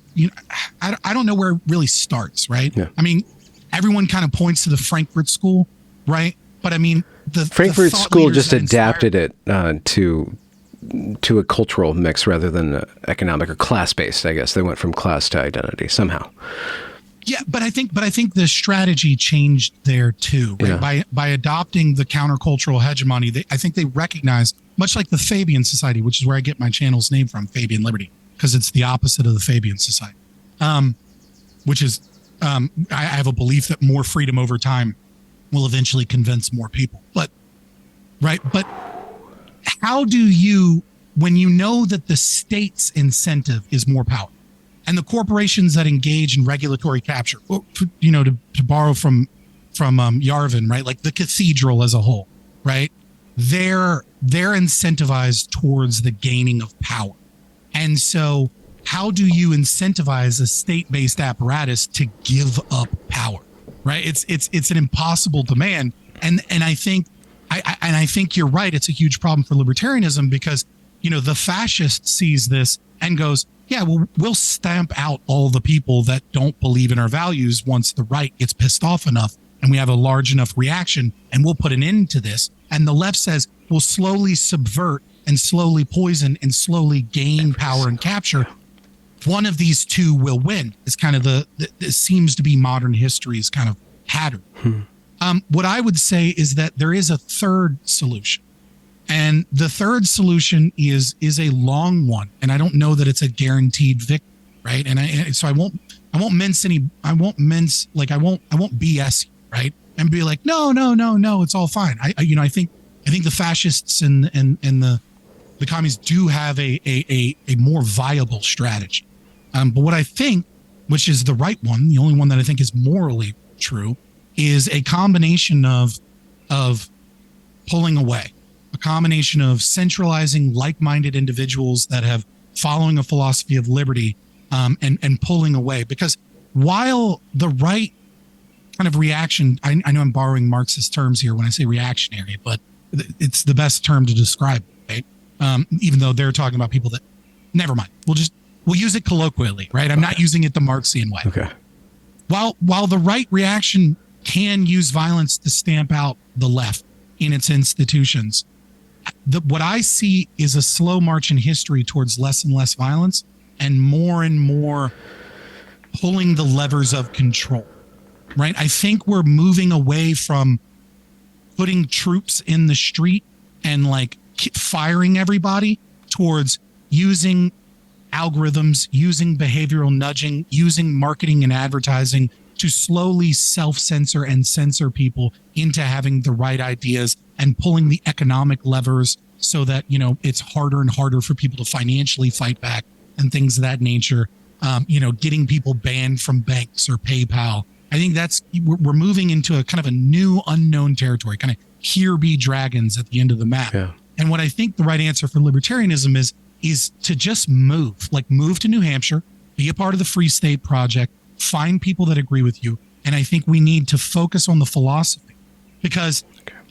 I don't know where it really starts, right? Yeah. I mean, everyone kind of points to the Frankfurt School, right? But I mean, the Frankfurt School just adapted it to a cultural mix rather than economic or class-based, I guess. They went from class to identity somehow. Yeah, but I think the strategy changed there too, right? Yeah. By adopting the countercultural hegemony, I think they recognized, much like the Fabian Society, which is where I get my channel's name from, Fabian Liberty, because it's the opposite of the Fabian Society, which is I have a belief that more freedom over time will eventually convince more people. But how do you, when you know that the state's incentive is more power, and the corporations that engage in regulatory capture, to borrow from Yarvin, right? Like the cathedral as a whole, right? They're incentivized towards the gaining of power. And so how do you incentivize a state-based apparatus to give up power, right? It's an impossible demand. And I think you're right. It's a huge problem for libertarianism because, the fascist sees this and goes, yeah, well, we'll stamp out all the people that don't believe in our values once the right gets pissed off enough and we have a large enough reaction, and we'll put an end to this. And the left says we'll slowly subvert and slowly poison and slowly gain power and capture. One of these two will win. It's kind of it seems to be modern history's kind of pattern. What I would say is that there is a third solution. And the third solution is a long one, and I don't know that it's a guaranteed victory, right? And I won't BS, right? And be like, no, it's all fine. I think the fascists and the communists do have a more viable strategy. But what I think, which is the right one, the only one that I think is morally true, is a combination of pulling away. A combination of centralizing like-minded individuals that have following a philosophy of liberty and pulling away. Because while the right kind of reaction, I know I'm borrowing Marxist terms here when I say reactionary, but it's the best term to describe it, right? Even though they're talking about people that, never mind. We'll use it colloquially, right? I'm not using it the Marxian way. Okay. While the right reaction can use violence to stamp out the left in its institutions, what I see is a slow march in history towards less and less violence and more pulling the levers of control, right? I think we're moving away from putting troops in the street and like firing everybody towards using algorithms, using behavioral nudging, using marketing and advertising to slowly self-censor and censor people into having the right ideas and pulling the economic levers so that, it's harder and harder for people to financially fight back and things of that nature. Getting people banned from banks or PayPal. I think we're moving into a kind of a new unknown territory, kind of here be dragons at the end of the map. Yeah. And what I think the right answer for libertarianism is to just move to New Hampshire, be a part of the Free State Project, find people that agree with you. And I think we need to focus on the philosophy because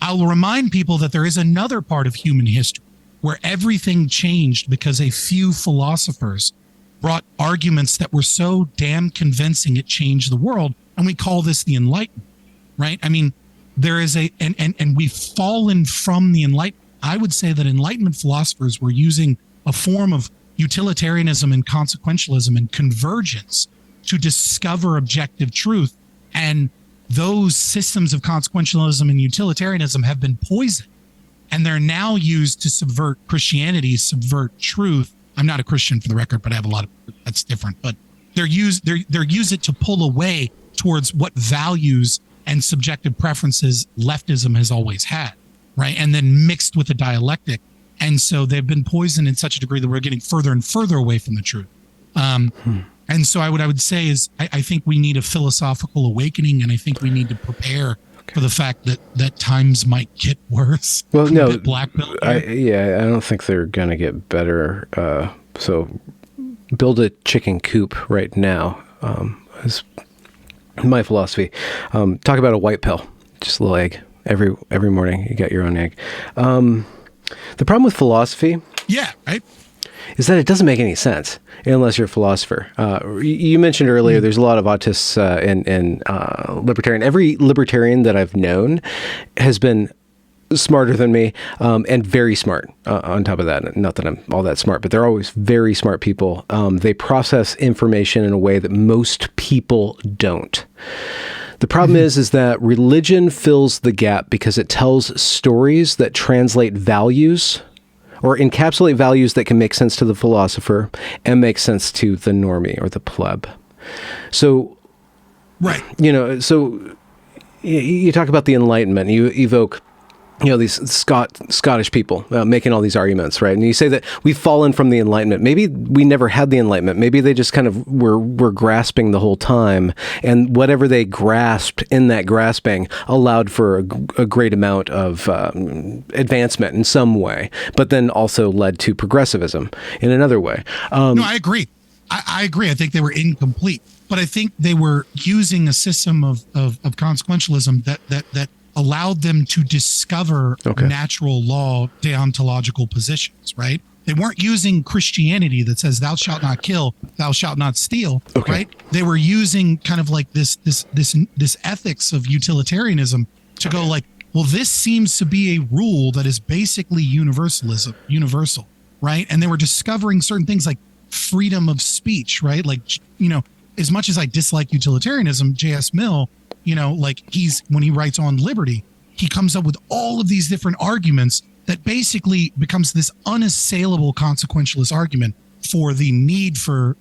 I'll remind people that there is another part of human history where everything changed because a few philosophers brought arguments that were so damn convincing it changed the world. And we call this the Enlightenment, right? I mean, there is and we've fallen from the Enlightenment. I would say that Enlightenment philosophers were using a form of utilitarianism and consequentialism and convergence to discover objective truth. And those systems of consequentialism and utilitarianism have been poisoned. And they're now used to subvert Christianity, subvert truth. I'm not a Christian for the record, but I have a lot of, that's different. But they're use it to pull away towards what values and subjective preferences leftism has always had, right? And then mixed with a dialectic. And so they've been poisoned in such a degree that we're getting further and further away from the truth. And so I would say is I think we need a philosophical awakening, and I think we need to prepare for the fact that times might get worse. Well, no, I don't think they're going to get better. So build a chicken coop right now is my philosophy. Talk about a white pill, just a little egg. Every morning you got your own egg. The problem with philosophy, right, is that it doesn't make any sense unless you're a philosopher. You mentioned earlier, there's a lot of autists in libertarian. Every libertarian that I've known has been smarter than me and very smart on top of that. Not that I'm all that smart, but they're always very smart people. They process information in a way that most people don't. The problem is that religion fills the gap because it tells stories that translate values or encapsulate values that can make sense to the philosopher and make sense to the normie or the pleb. So, right. So you talk about the Enlightenment, you evoke, these Scottish people making all these arguments, right? And you say that we've fallen from the Enlightenment. Maybe we never had the Enlightenment. Maybe they just kind of were grasping the whole time, and whatever they grasped in that grasping allowed for a great amount of advancement in some way, but then also led to progressivism in another way. No, I agree. I agree. I think they were incomplete, but I think they were using a system of consequentialism that allowed them to discover natural law deontological positions, right? They weren't using Christianity that says thou shalt not kill, thou shalt not steal, right? They were using kind of like this ethics of utilitarianism to go like, well, this seems to be a rule that is basically universal, right? And they were discovering certain things like freedom of speech, right? Like, as much as I dislike utilitarianism, J.S. Mill, when he writes on liberty, he comes up with all of these different arguments that basically becomes this unassailable consequentialist argument for the need for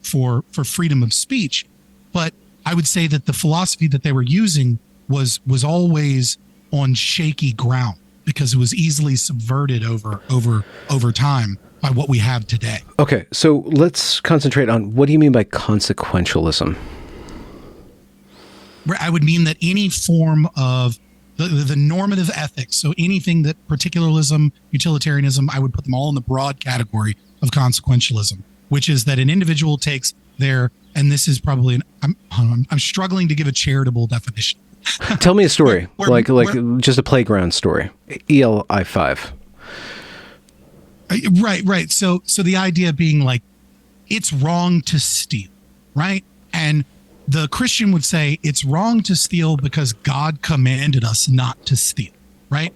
freedom of speech. But I would say that the philosophy that they were using was always on shaky ground because it was easily subverted over time by what we have today. Okay, so let's concentrate on what do you mean by consequentialism? I would mean that any form of the normative ethics, so anything that particularism, utilitarianism, I would put them all in the broad category of consequentialism, which is that an individual takes their, and this is probably, I'm struggling to give a charitable definition. Tell me a story, like just a playground story, ELI 5. Right. So the idea being like, it's wrong to steal, right? And the Christian would say it's wrong to steal because God commanded us not to steal, right?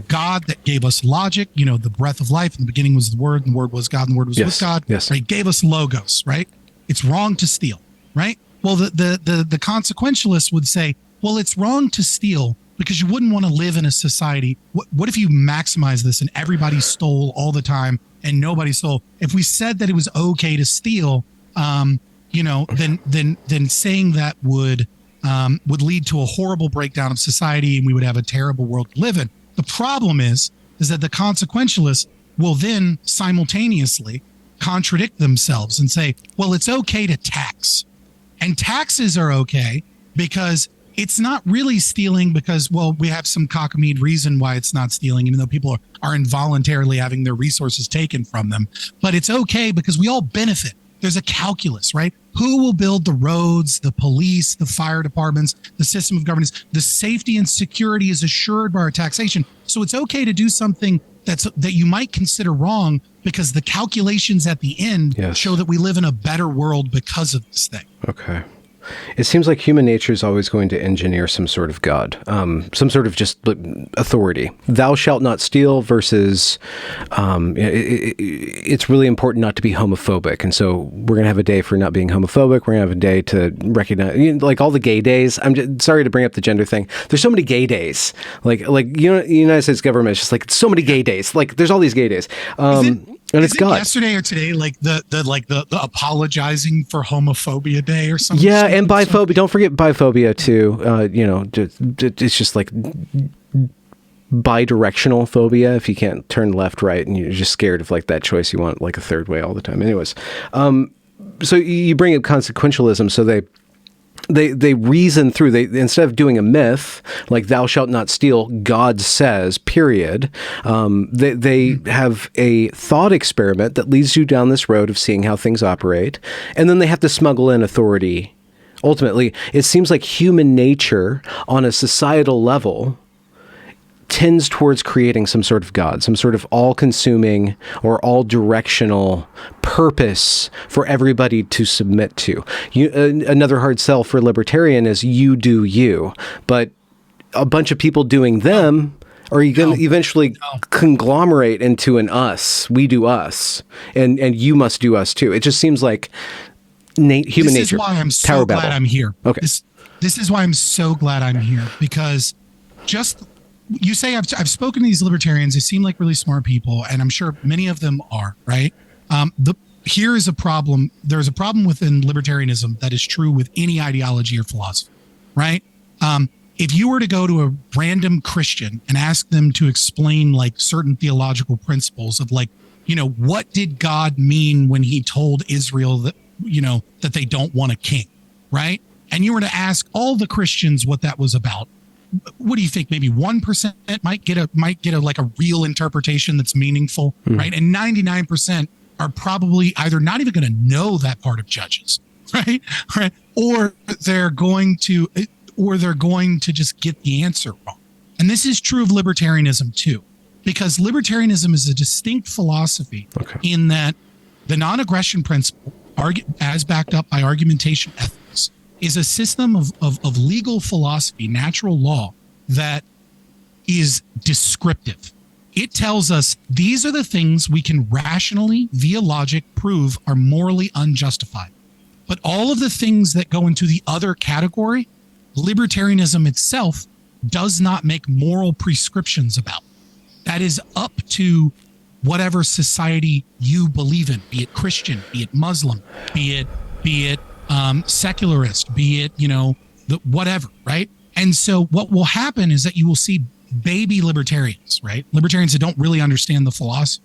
God that gave us logic, the breath of life. In the beginning was the Word, and the Word was God, and the Word was with God. Yes. Right? Gave us logos, right? It's wrong to steal, right? Well, the consequentialists would say, well, it's wrong to steal because you wouldn't want to live in a society. What if you maximize this and everybody stole all the time and nobody stole? If we said that it was okay to steal, then saying that would lead to a horrible breakdown of society, and we would have a terrible world to live in. The problem is that the consequentialists will then simultaneously contradict themselves and say, well, it's okay to tax, and taxes are okay because it's not really stealing because, well, we have some cockamamie reason why it's not stealing, even though people are involuntarily having their resources taken from them. But it's okay because we all benefit. there's a calculus, right? Who will build the roads, the police, the fire departments, the system of governance? The safety and security is assured by our taxation. So it's okay to do something that you might consider wrong because the calculations at the end show that we live in a better world because of this thing. Okay. It seems like human nature is always going to engineer some sort of God, some sort of just authority. Thou shalt not steal versus it's really important not to be homophobic. And so we're going to have a day for not being homophobic. We're going to have a day to recognize, like all the gay days. I'm just, sorry to bring up the gender thing. There's so many gay days. Like the United States government is just like so many gay days. Like there's all these gay days. And it's God. Yesterday or today, like the apologizing for homophobia day or something. Yeah, and biphobia. Don't forget biphobia too. It's just like bidirectional phobia. If you can't turn left, right, and you're just scared of like that choice, you want like a third way all the time. Anyways, so you bring up consequentialism. So they reason through, instead of doing a myth like thou shalt not steal, God says, period. They have a thought experiment that leads you down this road of seeing how things operate. And then they have to smuggle in authority. Ultimately, it seems like human nature on a societal level tends towards creating some sort of God, some sort of all-consuming or all-directional purpose for everybody to submit to. Another hard sell for libertarian is you do you, but a bunch of people doing them are you going to eventually conglomerate into an us, we do us, and you must do us too. It just seems like human nature. This is why I'm so glad I'm here. Okay. This is why I'm so glad I'm here, because you say I've spoken to these libertarians. They seem like really smart people, and I'm sure many of them are, right? Here is a problem. There's a problem within libertarianism that is true with any ideology or philosophy, right? If you were to go to a random Christian and ask them to explain like certain theological principles of like, what did God mean when he told Israel that, that they don't want a king, right? And you were to ask all the Christians what that was about, what do you think? Maybe 1% might get a like a real interpretation that's meaningful, right? And 99% are probably either not even going to know that part of Judges, right? Or they're going to just get the answer wrong. And this is true of libertarianism too, because libertarianism is a distinct philosophy in that the non-aggression principle, as backed up by argumentation ethics, is a system of legal philosophy, natural law, that is descriptive. It tells us these are the things we can rationally, via logic, prove are morally unjustified. But all of the things that go into the other category, libertarianism itself does not make moral prescriptions about. That is up to whatever society you believe in, be it Christian, be it Muslim, be it secularist, be it, whatever, right? And so what will happen is that you will see baby libertarians, right? Libertarians that don't really understand the philosophy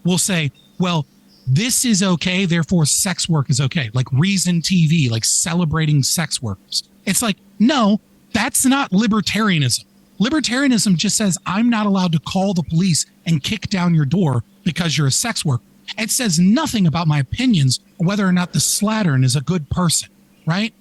will say, well, this is okay, therefore sex work is okay. Like Reason TV, like celebrating sex workers. It's like, no, that's not libertarianism. Libertarianism just says, I'm not allowed to call the police and kick down your door because you're a sex worker. It says nothing about my opinions or whether or not the slattern is a good person, right?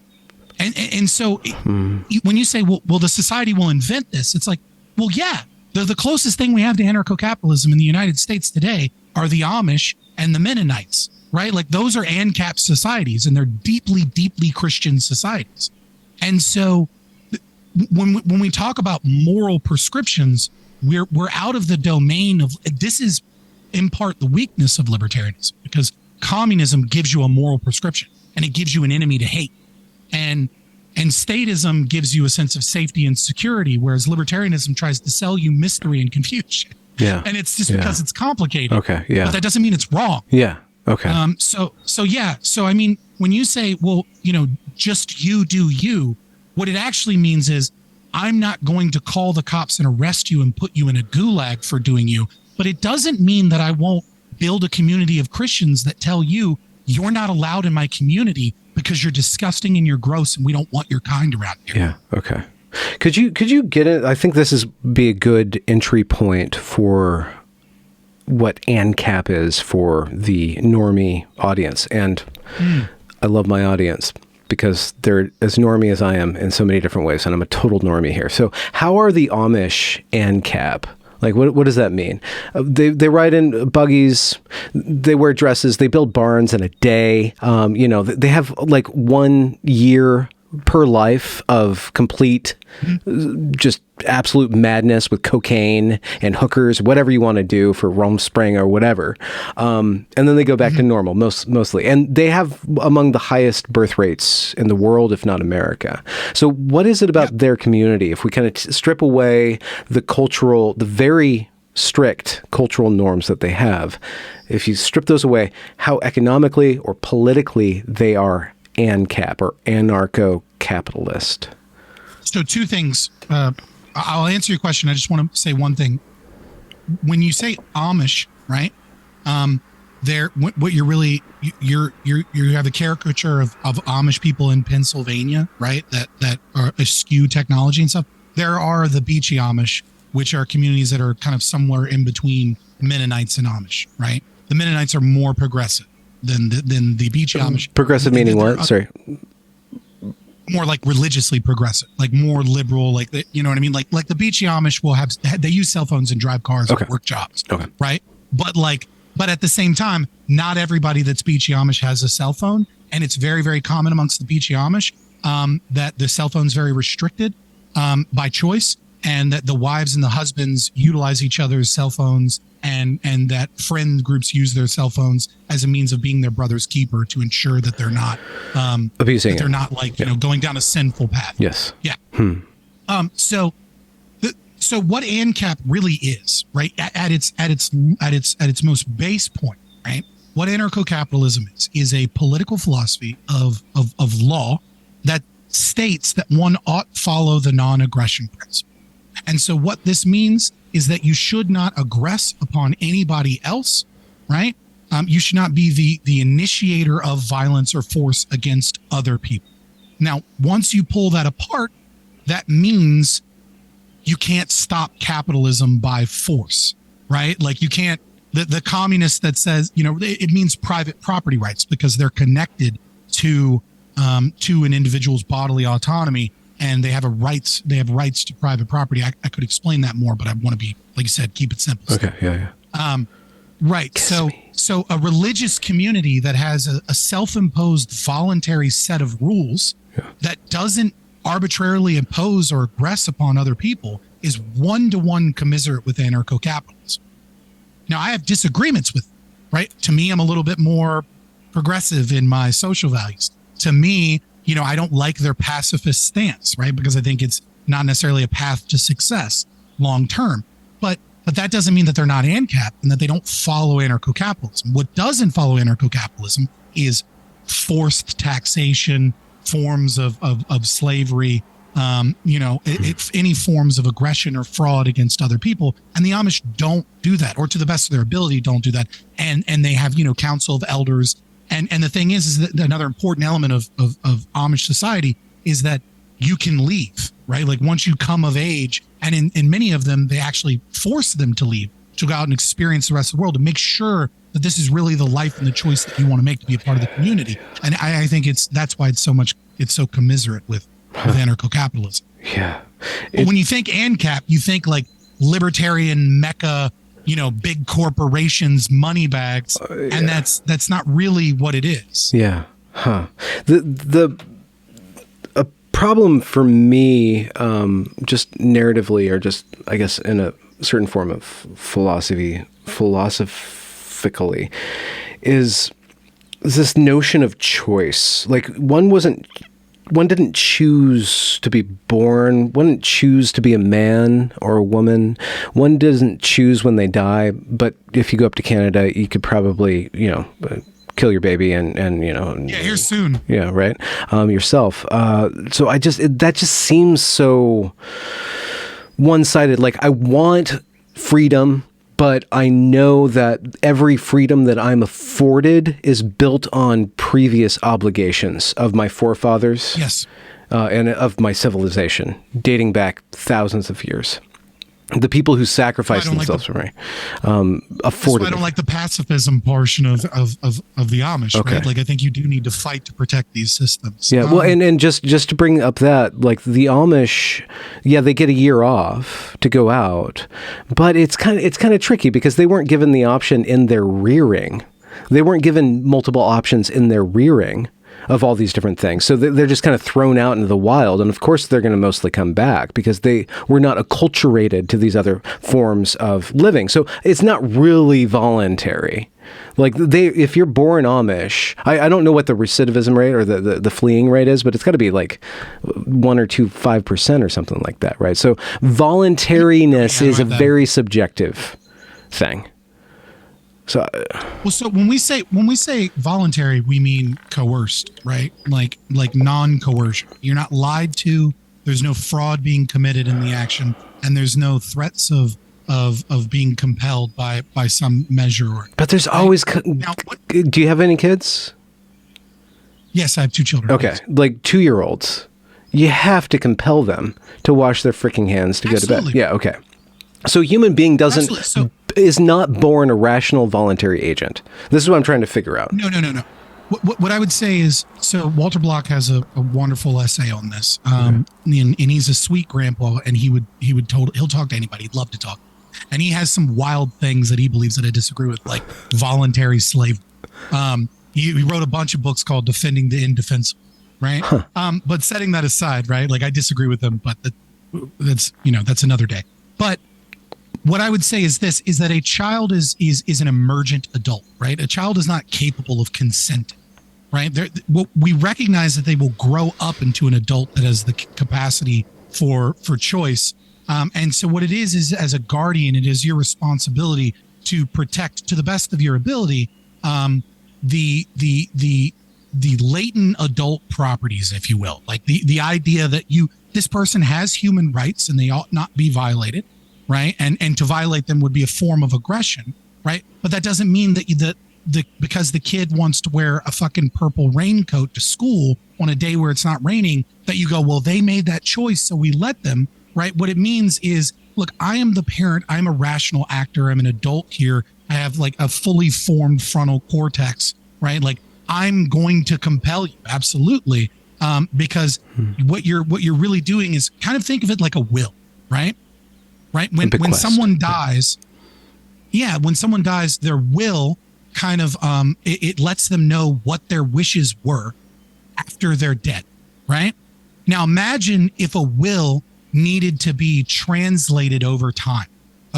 And so when you say, well, the society will invent this, it's like, well, yeah, the closest thing we have to anarcho-capitalism in the United States today are the Amish and the Mennonites, right? Like those are ANCAP societies, and they're deeply, deeply Christian societies. And so when we talk about moral prescriptions, we're out of the domain of, this is in part the weakness of libertarianism, because communism gives you a moral prescription and it gives you an enemy to hate. And statism gives you a sense of safety and security, whereas libertarianism tries to sell you mystery and confusion. Yeah. And it's just because it's complicated. Okay. Yeah. But that doesn't mean it's wrong. Yeah. Okay. So I mean, when you say, well, just you do you, what it actually means is I'm not going to call the cops and arrest you and put you in a gulag for doing you. But it doesn't mean that I won't build a community of Christians that tell you you're not allowed in my community because you're disgusting and you're gross and we don't want your kind around here. Yeah. Okay. Could you get it? I think this be a good entry point for what ANCAP is for the normie audience. And I love my audience because they're as normie as I am in so many different ways, and I'm a total normie here. So how are the Amish ANCAP? Like, what does that mean? They ride in buggies, they wear dresses, they build barns in a day. They have like 1 year per life of complete, just absolute madness with cocaine and hookers, whatever you want to do for Rumspringa or whatever. And then they go back to normal, mostly. And they have among the highest birth rates in the world, if not America. So what is it about their community? If we kind of strip away the very strict cultural norms that they have, if you strip those away, how economically or politically they are ANCAP or anarcho-capitalist? So two things. I'll answer your question. I just want to say one thing. When you say Amish, right? What you're really you have a caricature of Amish people in Pennsylvania, right? That are eschew technology and stuff. There are the Beachy Amish, which are communities that are kind of somewhere in between Mennonites and Amish, right? The Mennonites are more progressive than the Beachy Amish. Progressive meaning what? Sorry. More like religiously progressive, like more liberal, like you know what I mean? Like the Beachy Amish they use cell phones and drive cars and work jobs, right? But at the same time, not everybody that's Beachy Amish has a cell phone, and it's very, very common amongst the Beachy Amish that the cell phone's very restricted by choice, and that the wives and the husbands utilize each other's cell phones, and that friend groups use their cell phones as a means of being their brother's keeper to ensure that they're not abusing. They're not going down a sinful path. Yes. Yeah. So what ANCAP really is, right? At its most base point, right? What anarcho-capitalism is a political philosophy of law that states that one ought follow the non-aggression principle. And so what this means is that you should not aggress upon anybody else, right? You should not be the initiator of violence or force against other people. Now, once you pull that apart, that means you can't stop capitalism by force, right? Like you can't, the communist that says, it means private property rights because they're connected to an individual's bodily autonomy. And they have rights to private property. I could explain that more, but I want to be, like you said, keep it simple. Okay, yeah. Right. So a religious community that has a self-imposed voluntary set of rules that doesn't arbitrarily impose or aggress upon other people is one-to-one commiserate with anarcho-capitalism. Now, I have disagreements with, right? To me, I'm a little bit more progressive in my social values. To me, I don't like their pacifist stance, right? Because I think it's not necessarily a path to success long term. But that doesn't mean that they're not ANCAP and that they don't follow anarcho-capitalism. What doesn't follow anarcho-capitalism is forced taxation, forms of slavery, any forms of aggression or fraud against other people. And the Amish don't do that, or to the best of their ability, don't do that. And they have, council of elders. And the thing is that another important element of Amish society is that you can leave, right? Like once you come of age, and in many of them, they actually force them to leave, to go out and experience the rest of the world, to make sure that this is really the life and the choice that you want to make to be a part of the community. And I think that's why it's so commiserate with anarcho-capitalism. Yeah. But when you think ANCAP, you think like libertarian mecca, big corporations, money bags, and that's not really what it is. Yeah. Huh. A problem for me, just narratively, or just, I guess, in a certain form of philosophically, is this notion of choice. Like one didn't choose to be born. One didn't choose to be a man or a woman. One doesn't choose when they die. But if you go up to Canada, you could probably, kill your baby and here soon. Yeah, right. Yourself. So that just seems so one-sided. Like I want freedom, but I know that every freedom that I'm afforded is built on previous obligations of my forefathers. Yes. And of my civilization, dating back thousands of years. The people who sacrifice themselves for me. That's why I don't like the pacifism portion of the Amish, Okay. right? Like, I think you do need to fight to protect these systems. Yeah, well, and just to bring up that, like, the Amish, yeah, they get a year off to go out, but it's kind of tricky because they weren't given the option in their rearing. They weren't given multiple options in their rearing of all these different things. So they're just kind of thrown out into the wild. And of course, they're going to mostly come back because they were not acculturated to these other forms of living. So it's not really voluntary. Like if you're born Amish, I don't know what the recidivism rate or the fleeing rate is, but it's got to be like 1 or 2, 5% or something like that, right? So voluntariness is a very subjective thing. So, so when we say voluntary, we mean coerced, right? Like non-coercion. You're not lied to. There's no fraud being committed in the action, and there's no threats of being compelled by some measure. But there's always. Now, do you have any kids? Yes, I have 2 children. Okay, like 2-year-olds. You have to compel them to wash their freaking hands to go to bed. Yeah. Okay. So human being is not born a rational voluntary agent. This is what I'm trying to figure out. No. What I would say is, so Walter Block has a wonderful essay on this, and he's a sweet grandpa, and he'll talk to anybody. He'd love to talk, and he has some wild things that he believes that I disagree with, like voluntary slavery. He wrote a bunch of books called Defending the Indefensible, right? Huh. But setting that aside, right? Like, I disagree with him, but that's another day. But what I would say is that a child is an emergent adult, right? A child is not capable of consenting, right? We recognize that they will grow up into an adult that has the capacity for choice. And so what it is as a guardian, it is your responsibility to protect, to the best of your ability, the latent adult properties, if you will, like the idea that this person has human rights and they ought not be violated. Right. And to violate them would be a form of aggression. Right. But that doesn't mean that because the kid wants to wear a fucking purple raincoat to school on a day where it's not raining, that you go, well, they made that choice, so we let them. Right. What it means is, look, I am the parent. I'm a rational actor. I'm an adult here. I have like a fully formed frontal cortex. Right. Like, I'm going to compel you. Absolutely. Because what you're really doing is kind of think of it like a will. Right. Right. When someone dies, when someone dies, their will kind of it lets them know what their wishes were after they're dead. Right. Now, imagine if a will needed to be translated over time.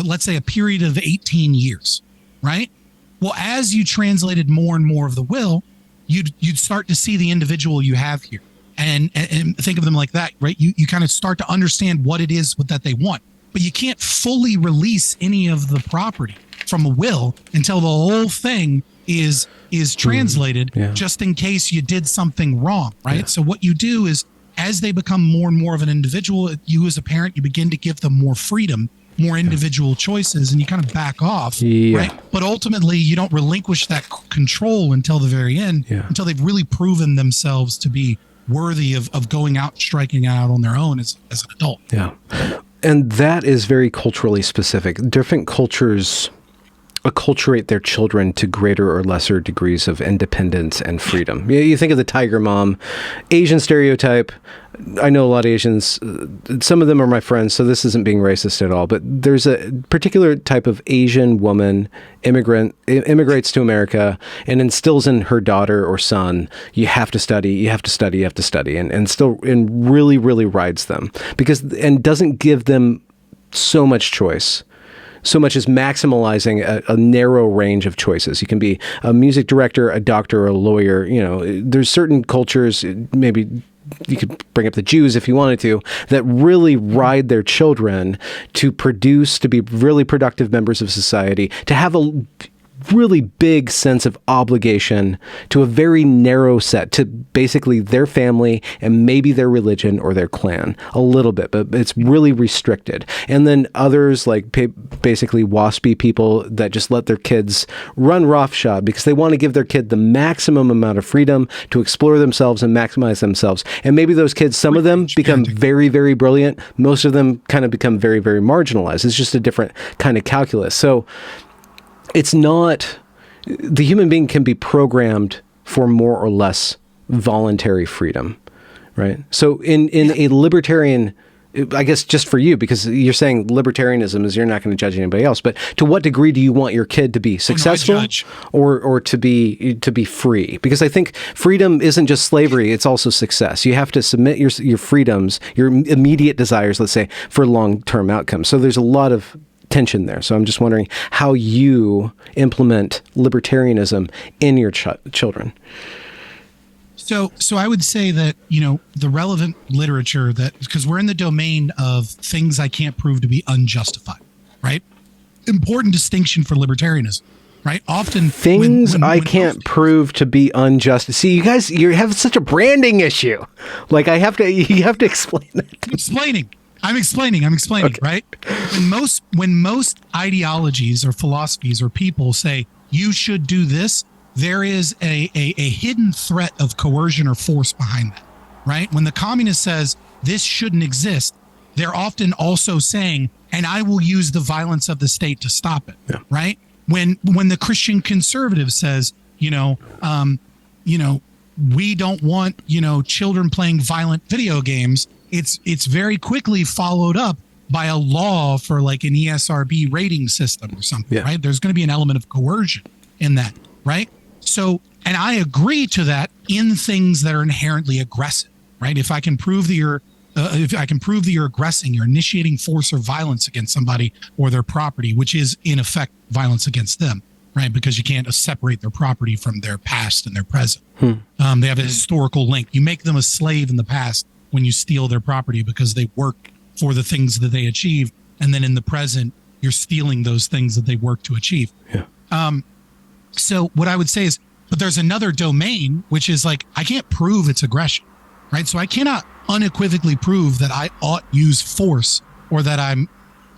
Let's say a period of 18 years. Right. Well, as you translated more and more of the will, you'd start to see the individual you have here and think of them like that. Right. You kind of start to understand what it is that they want. But you can't fully release any of the property from a will until the whole thing is translated, just in case you did something wrong, right? Yeah. So what you do is, as they become more and more of an individual, you as a parent, you begin to give them more freedom, more individual choices, and you kind of back off, right? But ultimately, you don't relinquish that control until the very end, until they've really proven themselves to be worthy of going out, striking out on their own as an adult. Yeah. And that is very culturally specific. Different cultures acculturate their children to greater or lesser degrees of independence and freedom. You think of the tiger mom, Asian stereotype. I know a lot of Asians. Some of them are my friends, so this isn't being racist at all. But there's a particular type of Asian woman immigrates to America and instills in her daughter or son, you have to study, you have to study, you have to study, and really, really rides them and doesn't give them so much choice. So much as maximizing a narrow range of choices. You can be a music director, a doctor, or a lawyer. There's certain cultures, maybe you could bring up the Jews if you wanted to, that really ride their children to be really productive members of society, to have really big sense of obligation to a very narrow set, to basically their family and maybe their religion or their clan a little bit, but it's really restricted. And then others, like basically waspy people that just let their kids run roughshod because they want to give their kid the maximum amount of freedom to explore themselves and maximize themselves. And maybe those kids, some of them become very, very brilliant. Most of them kind of become very, very marginalized. It's just a different kind of calculus. So it's not, the human being can be programmed for more or less voluntary freedom, right? So in a libertarian, I guess just for you, because you're saying libertarianism is you're not going to judge anybody else, but to what degree do you want your kid to be successful or to be free? Because I think freedom isn't just slavery, it's also success. You have to submit your freedoms, your immediate desires, let's say, for long-term outcomes. So there's a lot of tension there. So I'm just wondering how you implement libertarianism in your children. So I would say that, the relevant literature because we're in the domain of things I can't prove to be unjustified, right? Important distinction for libertarianism, right? Often things I can't prove to be unjust. See, you guys, you have such a branding issue. Like you have to explain it. I'm explaining, okay. Right? When most ideologies or philosophies or people say you should do this, there is a hidden threat of coercion or force behind that, right? When the communist says this shouldn't exist, they're often also saying, and I will use the violence of the state to stop it, right? When the Christian conservative says, we don't want, children playing violent video games, it's very quickly followed up by a law for like an ESRB rating system or something, right? There's going to be an element of coercion in that, right? So, and I agree to that in things that are inherently aggressive, right? If I can prove that you're aggressing, you're initiating force or violence against somebody or their property, which is in effect violence against them, right? Because you can't separate their property from their past and their present. They have a historical link. You make them a slave in the past when you steal their property because they work for the things that they achieve, and then in the present, you're stealing those things that they work to achieve. So what I would say is, but there's another domain, which is like, I can't prove it's aggression, right? So I cannot unequivocally prove that I ought use force or that I'm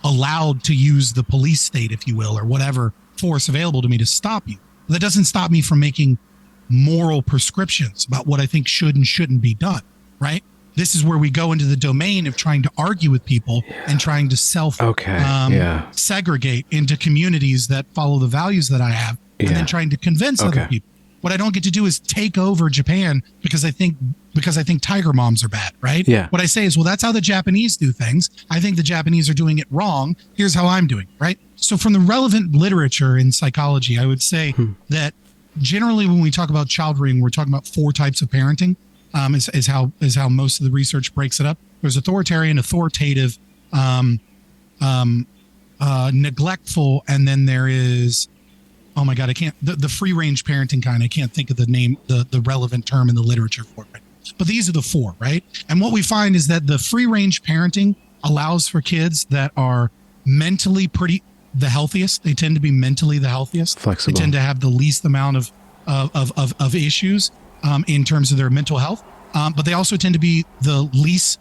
allowed to use the police state, if you will, or whatever force available to me to stop you. That doesn't stop me from making moral prescriptions about what I think should and shouldn't be done, right? This is where we go into the domain of trying to argue with people and trying to segregate into communities that follow the values that I have. And then trying to convince other people. What I don't get to do is take over Japan because I think tiger moms are bad, right? What I say is, well, that's how the Japanese do things. I think the Japanese are doing it wrong. Here's how I'm doing, right? So from the relevant literature in psychology, I would say that generally when we talk about child rearing, we're talking about 4 types of parenting. Is how most of the research breaks it up. There's authoritarian, authoritative, neglectful, and then there is, oh my God, I can't, the free range parenting kind. I can't think of the name, the relevant term in the literature for it. But these are the 4, right? And what we find is that the free range parenting allows for kids that are mentally the healthiest. They tend to be mentally the healthiest. Flexible. They tend to have the least amount of issues in terms of their mental health. But they also tend to be the least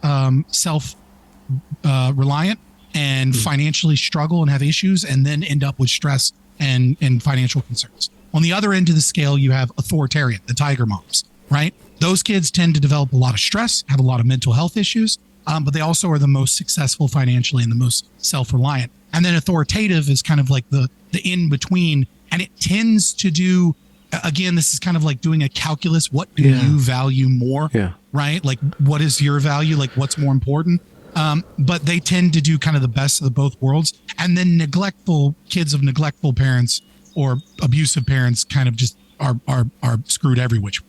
self-reliant and financially struggle and have issues and then end up with stress and financial concerns. On the other end of the scale, you have authoritarian, the tiger moms, right? Those kids tend to develop a lot of stress, have a lot of mental health issues, but they also are the most successful financially and the most self-reliant. And then authoritative is kind of like the in-between, and it tends to do, again, this is kind of like doing a calculus. What do you value more, right? Like, what is your value? Like, what's more important? But they tend to do kind of the best of the both worlds. And then kids of neglectful parents or abusive parents kind of just are screwed every which way,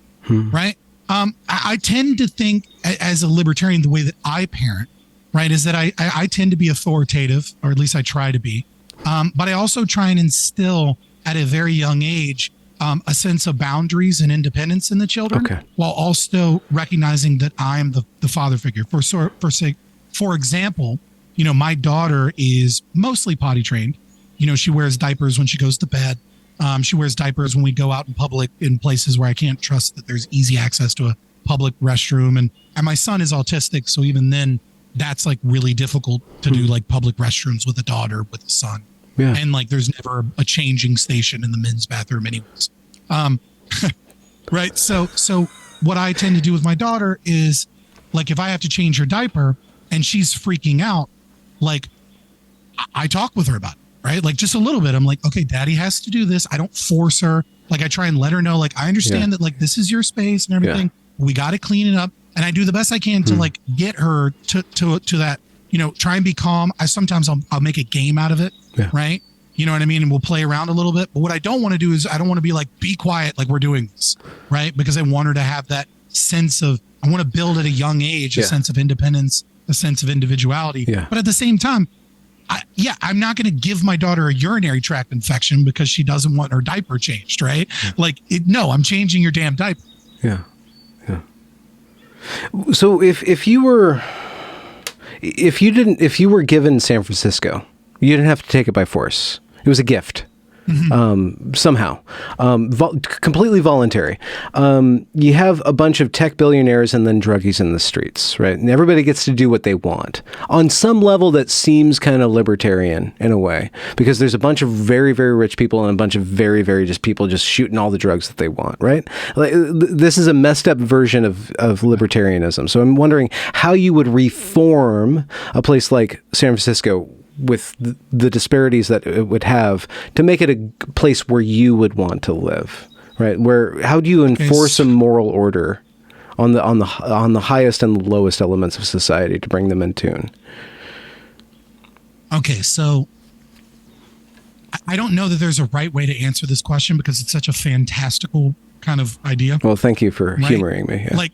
right? I tend to think as a libertarian, the way that I parent, right, is that I tend to be authoritative, or at least I try to be. But I also try and instill at a very young age a sense of boundaries and independence in the children, while also recognizing that I'm the father figure. For example, my daughter is mostly potty trained. She wears diapers when she goes to bed. She wears diapers when we go out in public in places where I can't trust that there's easy access to a public restroom. And my son is autistic, so even then, that's like really difficult to do, like public restrooms with a daughter, with a son. Yeah. And like there's never a changing station in the men's bathroom anyways. Right. So what I tend to do with my daughter is, like, if I have to change her diaper and she's freaking out, like, I talk with her about it, right? Like, just a little bit. I'm like, okay, daddy has to do this. I don't force her. Like, I try and let her know, like, I understand that, like, this is your space and everything. We got to clean it up. And I do the best I can to like get her to that, you know, try and be calm. Sometimes I'll make a game out of it. Yeah. Right. You know what I mean? And we'll play around a little bit. But what I don't want to do is I don't want to be like, be quiet, like we're doing this. Right. Because I want her to have that sense of, I want to build at a young age, a sense of independence, a sense of individuality. Yeah. But at the same time, I'm not going to give my daughter a urinary tract infection because she doesn't want her diaper changed. Right. Yeah. Like, no, I'm changing your damn diaper. Yeah. Yeah. So if you were given San Francisco, you didn't have to take it by force. It was a gift. Somehow, completely voluntary. You have a bunch of tech billionaires and then druggies in the streets, right? And everybody gets to do what they want. On some level, that seems kind of libertarian in a way, because there's a bunch of very, very rich people and a bunch of very, very just people just shooting all the drugs that they want, right? Like, this is a messed up version of libertarianism. So I'm wondering how you would reform a place like San Francisco with the disparities that it would have to make it a place where you would want to live, right? How do you enforce a moral order on the highest and the lowest elements of society to bring them in tune? Okay, so I don't know that there's a right way to answer this question because it's such a fantastical kind of idea. Well, thank you for humoring me. Yeah. Like,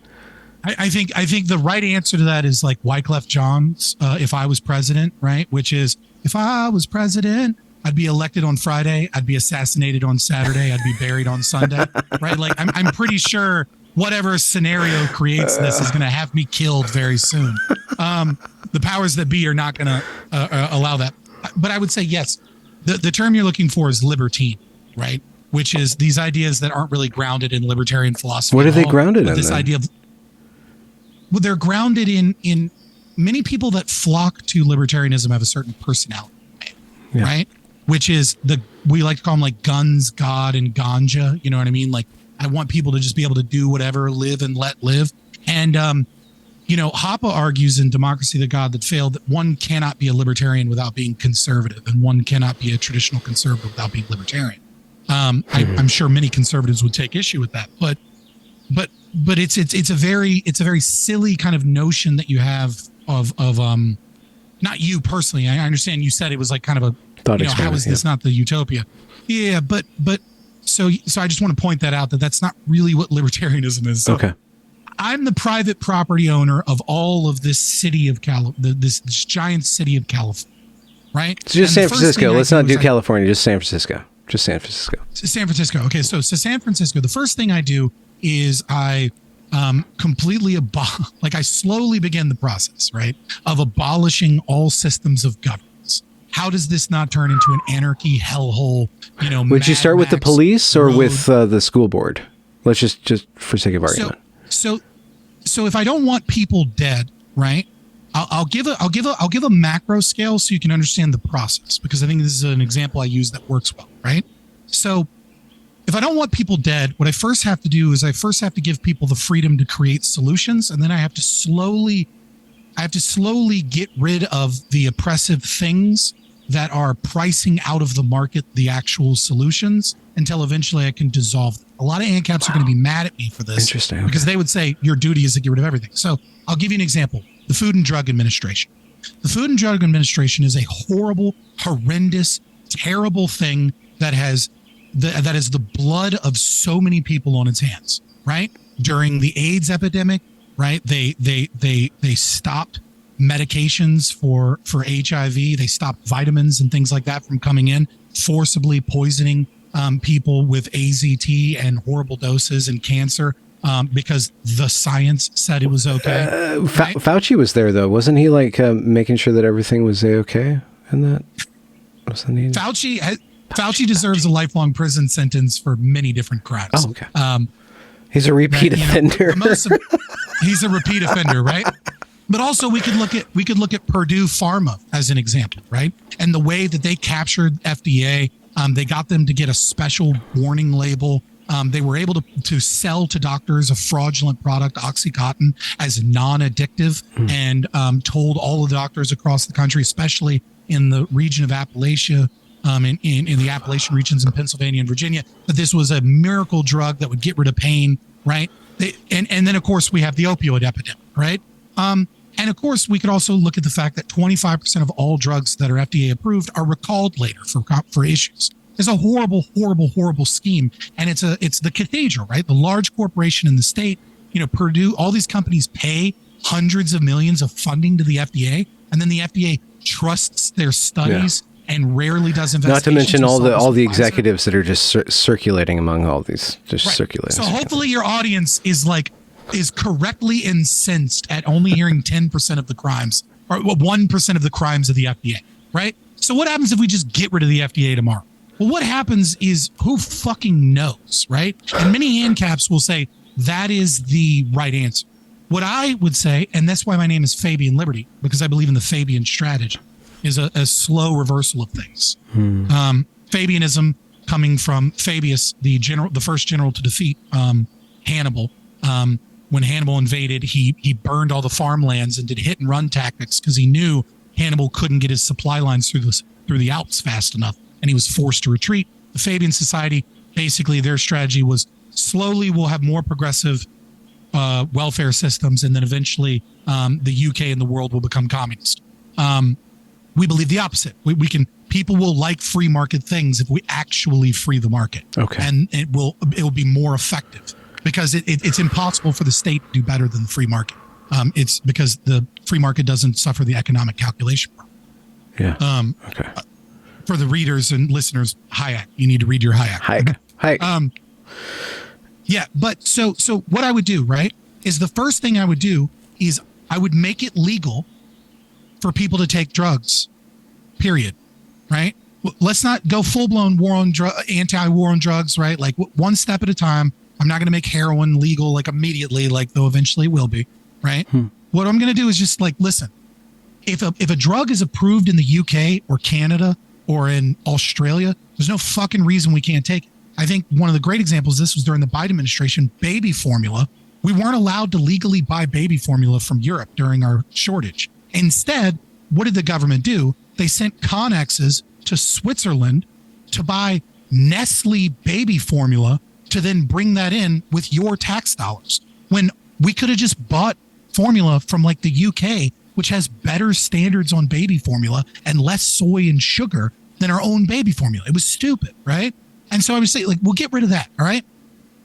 I think the right answer to that is like Wyclef Jean's "If I Was President," right? Which is, if I was president, I'd be elected on Friday, I'd be assassinated on Saturday, I'd be buried on Sunday, right? Like, I'm pretty sure whatever scenario creates this is going to have me killed very soon. The powers that be are not going to allow that. But I would say yes. The term you're looking for is libertine, right? Which is these ideas that aren't really grounded in libertarian philosophy. What are they grounded in? This idea of, well, they're grounded in many people that flock to libertarianism have a certain personality, right? Which is we like to call them like guns, God, and ganja. You know what I mean? Like, I want people to just be able to do whatever, live and let live. And, you know, Hoppe argues in Democracy, the God That Failed, that one cannot be a libertarian without being conservative, and one cannot be a traditional conservative without being libertarian. I'm sure many conservatives would take issue with that, but it's a very silly kind of notion that you have of not you personally. I understand you said it was like kind of a thought, you know, how is this not the utopia? Yeah, but so I just want to point that out, that's not really what libertarianism is. So okay. I'm the private property owner of all of this city of this giant city of California, right? So just San Francisco. Let's not do California, just San Francisco. Just San Francisco. San Francisco. Okay, so San Francisco, the first thing I do is I completely I slowly begin the process, right, of abolishing all systems of governance. How does this not turn into an anarchy hellhole? You know, would you start with the police or with the school board? Let's just for sake of argument. So if I don't want people dead, right, I'll give a macro scale so you can understand the process, because I think this is an example I use that works well, right? So if I don't want people dead, what I first have to do is I first have to give people the freedom to create solutions, and then I have to slowly get rid of the oppressive things that are pricing out of the market the actual solutions until eventually I can dissolve them. A lot of ANCAPs are going to be mad at me for this. Interesting. Because they would say your duty is to get rid of everything. So I'll give you an example. The Food and Drug Administration. The Food and Drug Administration is a horrible, horrendous, terrible thing that has the blood of so many people on its hands, right? During the AIDS epidemic, right? They stopped medications for HIV. They stopped vitamins and things like that from coming in, forcibly poisoning people with AZT and horrible doses and cancer because the science said it was okay. Right? Fauci was there though, wasn't he? Like making sure that everything was okay in that? Wasn't he? Fauci Fauci deserves a lifelong prison sentence for many different crimes. Oh, okay. He's a repeat offender. He's a repeat offender, right? But also we could look at Purdue Pharma as an example, right? And the way that they captured FDA, they got them to get a special warning label. They were able to sell to doctors a fraudulent product, OxyContin, as non-addictive, and told all of the doctors across the country, especially in the region of Appalachia, in the Appalachian regions in Pennsylvania and Virginia, that this was a miracle drug that would get rid of pain, right? And then, of course, we have the opioid epidemic, right? And, of course, we could also look at the fact that 25% of all drugs that are FDA approved are recalled later for issues. It's a horrible, horrible, horrible scheme. And it's the cathedral, right? The large corporation in the state, Purdue, all these companies pay hundreds of millions of funding to the FDA. And then the FDA trusts their studies and rarely does investigations. Not to mention all the executives that are just circulating among all these, circulating. So hopefully your audience is correctly incensed at only hearing 10% of the crimes, or 1% of the crimes of the FDA, right? So what happens if we just get rid of the FDA tomorrow? Well, what happens is, who fucking knows, right? And many handcaps will say that is the right answer. What I would say, and that's why my name is Fabian Liberty, because I believe in the Fabian strategy, is a slow reversal of things. Fabianism, coming from Fabius, the first general to defeat Hannibal. When Hannibal invaded, he burned all the farmlands and did hit and run tactics because he knew Hannibal couldn't get his supply lines through the Alps fast enough, and he was forced to retreat. The Fabian Society, basically their strategy was slowly we'll have more progressive welfare systems, and then eventually the UK and the world will become communist. We believe the opposite. People will like free market things if we actually free the market. Okay. And it will be more effective, because it's impossible for the state to do better than the free market. It's because the free market doesn't suffer the economic calculation problem. Yeah. Okay. For the readers and listeners, Hayek. You need to read your Hayek. Hayek. Yeah, but so what I would do, right, is the first thing I would do is I would make it legal for people to take drugs, period, right? Let's not go full-blown anti-war on drugs, right? Like one step at a time. I'm not going to make heroin legal immediately, though eventually it will be, right? What I'm going to do is just listen, if a drug is approved in the UK or Canada or in Australia, there's no fucking reason we can't take it. I think one of the great examples of this was during the Biden administration, baby formula. We weren't allowed to legally buy baby formula from Europe during our shortage. Instead, what did the government do? They sent Connexes to Switzerland to buy Nestle baby formula to then bring that in with your tax dollars, when we could have just bought formula from the UK, which has better standards on baby formula and less soy and sugar than our own baby formula. It was stupid, right? And so I would say, we'll get rid of that, all right?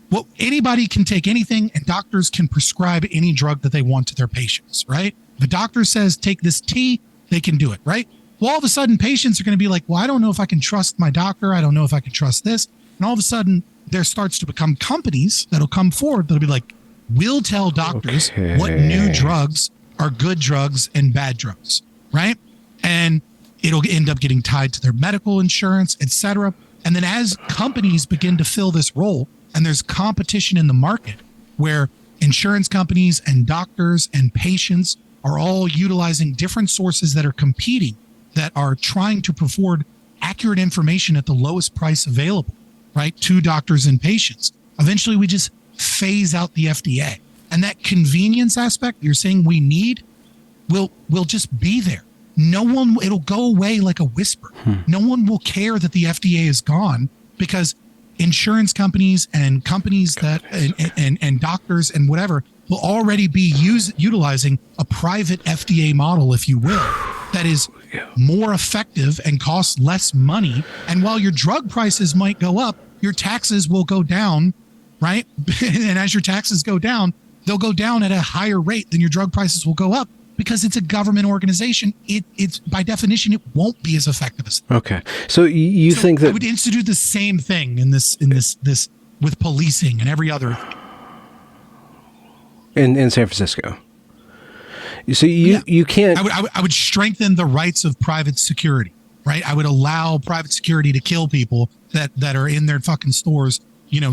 Well, anybody can take anything, and doctors can prescribe any drug that they want to their patients, right? If a doctor says, take this tea, they can do it, right? Well, all of a sudden, patients are going to be like, well, I don't know if I can trust my doctor. I don't know if I can trust this. And all of a sudden, there starts to become companies that'll come forward that'll be like, we'll tell doctors what new drugs are good drugs and bad drugs, right? And it'll end up getting tied to their medical insurance, et cetera. And then as companies begin to fill this role, and there's competition in the market where insurance companies and doctors and patients are all utilizing different sources that are competing, that are trying to afford accurate information at the lowest price available, right, to doctors and patients. Eventually, we just phase out the FDA. And that convenience aspect you're saying we need will just be there. It'll go away like a whisper. No one will care that the FDA is gone, because insurance companies and companies that and doctors and whatever will already be utilizing a private FDA model, if you will, that is more effective and costs less money. And while your drug prices might go up, your taxes will go down, right? And as your taxes go down, they'll go down at a higher rate than your drug prices will go up, because it's a government organization. It's by definition, it won't be as effective as that. Okay. So you think that I would institute the same thing in this with policing and every other in San Francisco. So you can't. I would strengthen the rights of private security, right? I would allow private security to kill people that are in their fucking stores,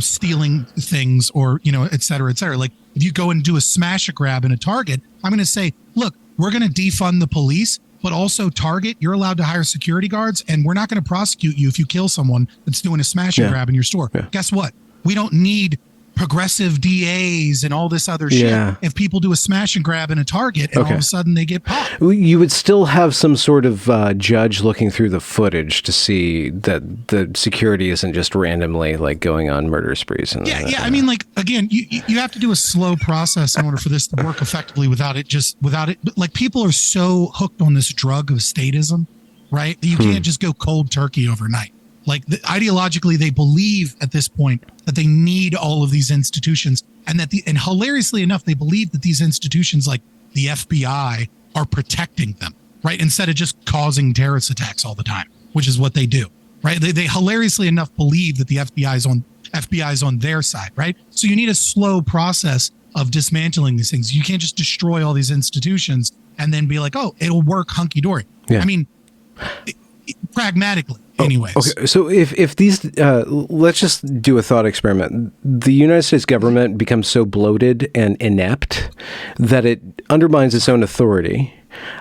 stealing things or, et cetera, et cetera. Like if you go and do a smash and grab in a Target, I'm going to say, look, we're going to defund the police, but also Target, you're allowed to hire security guards, and we're not going to prosecute you if you kill someone that's doing a smash and grab in your store. Yeah. Guess what? We don't need progressive DAs and all this other shit. If people do a smash and grab in a Target and all of a sudden they get popped. You would still have some sort of judge looking through the footage to see that the security isn't just randomly like going on murder sprees. And I mean, like, again, you have to do a slow process in order for this to work effectively without it. Like, people are so hooked on this drug of statism, right? That you can't just go cold turkey overnight. Like, ideologically, they believe at this point that they need all of these institutions, and and hilariously enough, they believe that these institutions like the FBI are protecting them, right? Instead of just causing terrorist attacks all the time, which is what they do, right? They hilariously enough believe that the FBI is on their side, right? So you need a slow process of dismantling these things. You can't just destroy all these institutions and then be like, oh, it'll work hunky dory. Yeah. I mean, pragmatically. Anyways. Okay, so if these, let's just do a thought experiment. The United States government becomes so bloated and inept that it undermines its own authority,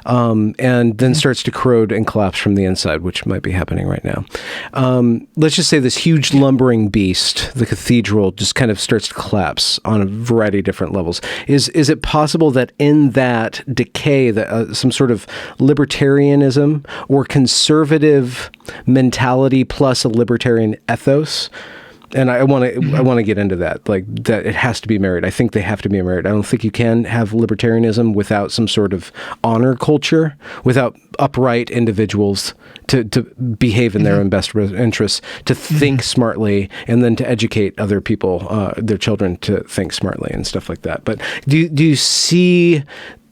and then starts to corrode and collapse from the inside, which might be happening right now. Let's just say this huge lumbering beast, the cathedral, just kind of starts to collapse on a variety of different levels. Is it possible that in that decay, that some sort of libertarianism or conservative mentality plus a libertarian ethos? And I want to get into that, like that it has to be married. I think they have to be married. I don't think you can have libertarianism without some sort of honor culture, without upright individuals to behave in their own best interests, to think smartly, and then to educate other people, their children, to think smartly and stuff like that. But do you see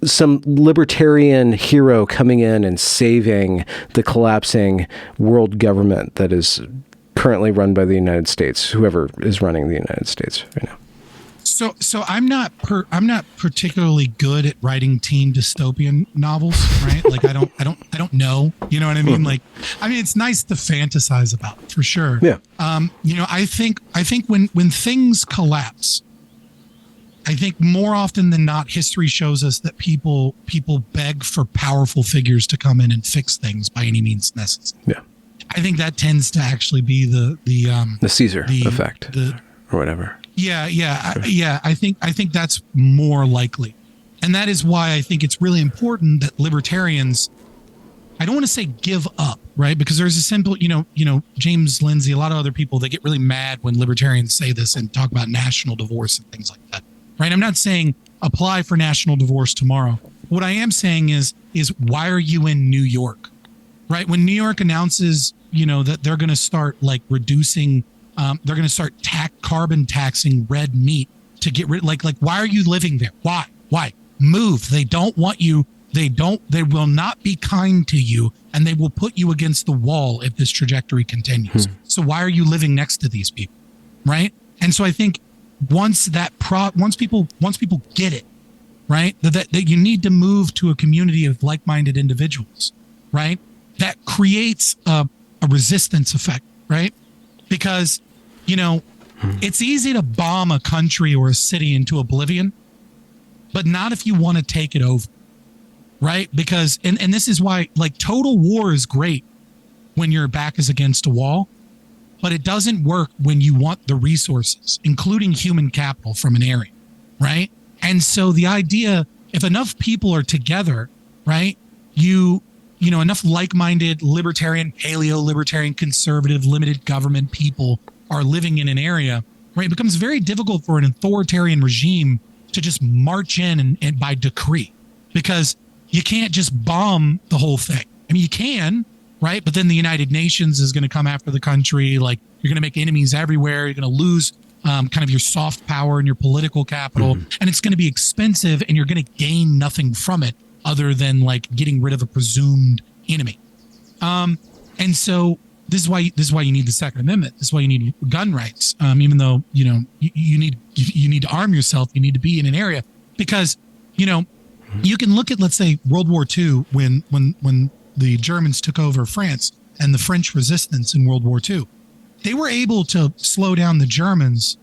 some libertarian hero coming in and saving the collapsing world government that is currently run by the United States, whoever is running the United States right now? So I'm not particularly good at writing teen dystopian novels, right? Like I don't know, you know what I mean? Like, I mean, it's nice to fantasize about, for sure. Yeah. I think when things collapse, I think more often than not, history shows us that people beg for powerful figures to come in and fix things by any means necessary. Yeah. I think that tends to actually be the Caesar effect or whatever. Yeah. I think that's more likely. And that is why I think it's really important that libertarians, I don't want to say give up, right? Because there's a simple, James Lindsay, a lot of other people, they get really mad when libertarians say this and talk about national divorce and things like that, right? I'm not saying apply for national divorce tomorrow. What I am saying is why are you in New York, right? When New York announces, that they're going to start like reducing, they're going to start carbon taxing red meat to get rid, like, why are you living there? Why? Move. They don't want you. They will not be kind to you, and they will put you against the wall if this trajectory continues. So why are you living next to these people? Right. And so I think once people get it, right, that you need to move to a community of like-minded individuals, right, that creates a resistance effect, right? Because, it's easy to bomb a country or a city into oblivion, but not if you want to take it over, right? Because, and this is why, like, total war is great when your back is against a wall, but it doesn't work when you want the resources, including human capital, from an area, right? And so the idea, if enough people are together, right, enough like-minded libertarian, paleo-libertarian, conservative, limited government people are living in an area, right, it becomes very difficult for an authoritarian regime to just march in and by decree, because you can't just bomb the whole thing. I mean, you can, right? But then the United Nations is going to come after the country. Like, you're going to make enemies everywhere. You're going to lose kind of your soft power and your political capital, and it's going to be expensive, and you're going to gain nothing from it other than like getting rid of a presumed enemy. And so this is why you need the Second Amendment. This is why you need gun rights. Even though, you need to arm yourself, you need to be in an area, because, you can look at, let's say, World War II when the Germans took over France, and the French resistance in World War II. They were able to slow down the Germans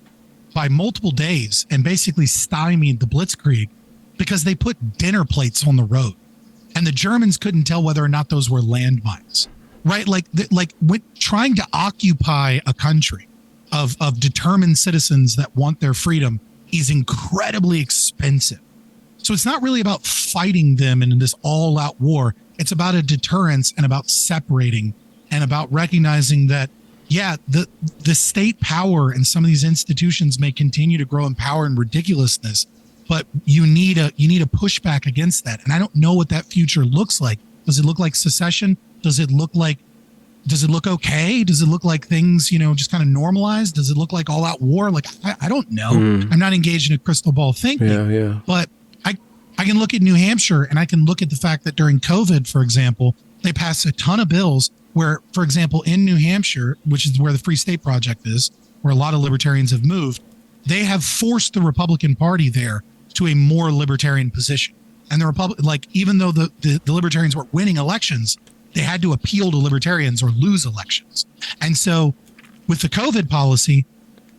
by multiple days and basically stymied the Blitzkrieg because they put dinner plates on the road, and the Germans couldn't tell whether or not those were landmines, right? Trying to occupy a country of determined citizens that want their freedom is incredibly expensive. So it's not really about fighting them in this all-out war. It's about a deterrence and about separating and about recognizing that, yeah, the state power and some of these institutions may continue to grow in power and ridiculousness, but you need a pushback against that. And I don't know what that future looks like. Does it look like secession? Does it look okay? Does it look like things, just kind of normalized? Does it look like all out war? Like, I don't know. I'm not engaged in a crystal ball thinking, but I can look at New Hampshire, and I can look at the fact that during COVID, for example, they passed a ton of bills where, for example, in New Hampshire, which is where the Free State Project is, where a lot of libertarians have moved, they have forced the Republican Party there to a more libertarian position. And even though the libertarians were winning elections, they had to appeal to libertarians or lose elections. And so with the COVID policy,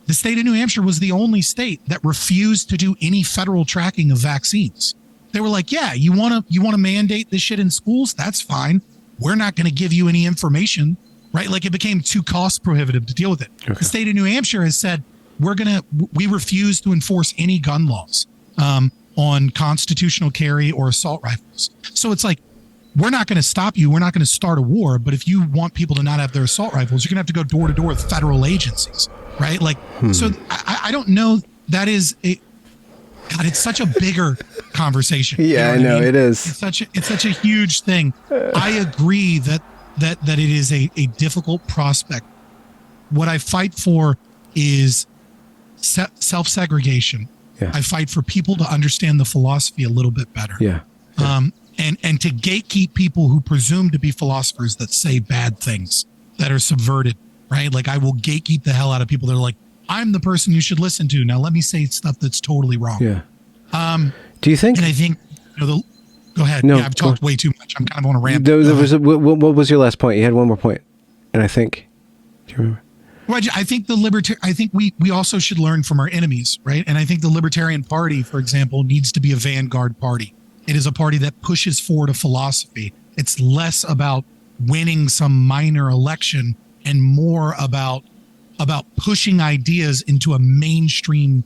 the state of New Hampshire was the only state that refused to do any federal tracking of vaccines. They were like, yeah, you want to mandate this shit in schools? That's fine. We're not going to give you any information, right? Like, it became too cost prohibitive to deal with it. Okay. The state of New Hampshire has said, we refuse to enforce any gun laws on constitutional carry or assault rifles. So it's like, we're not going to stop you. We're not going to start a war. But if you want people to not have their assault rifles, you're going to have to go door to door with federal agencies, right? Like, so I don't know. That is God, it's such a bigger conversation. Yeah, I know it is. It's such a huge thing. I agree that it is a difficult prospect. What I fight for is self-segregation. Yeah. I fight for people to understand the philosophy a little bit better. Yeah. And to gatekeep people who presume to be philosophers that say bad things, that are subverted, right? Like, I will gatekeep the hell out of people that are like, I'm the person you should listen to. Now let me say stuff that's totally wrong. Yeah. Do you think? And I think, go ahead. No, yeah, I've talked way too much. I'm kind of on a rant. What was your last point? You had one more point, and I think. Do you remember? Well, I think I think we also should learn from our enemies, right? And I think the Libertarian Party, for example, needs to be a vanguard party. It is a party that pushes forward a philosophy. It's less about winning some minor election and more about pushing ideas into a mainstream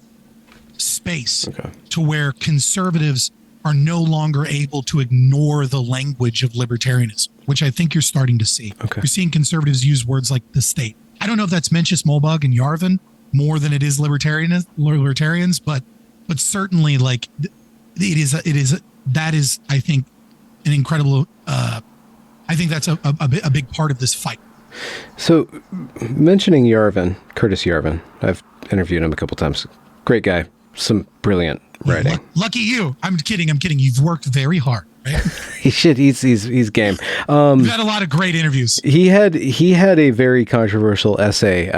space, to where conservatives are no longer able to ignore the language of libertarianism, which I think you're starting to see. You're seeing conservatives use words like the state. I don't know if that's Mencius Mollbug and Yarvin more than it is libertarians, but certainly, like, that is, I think, an incredible, I think that's a big part of this fight. So, mentioning Yarvin, Curtis Yarvin, I've interviewed him a couple times. Great guy, some brilliant writing. Lucky you. I'm kidding. You've worked very hard, right? He's game. You've had a lot of great interviews. He had a very controversial essay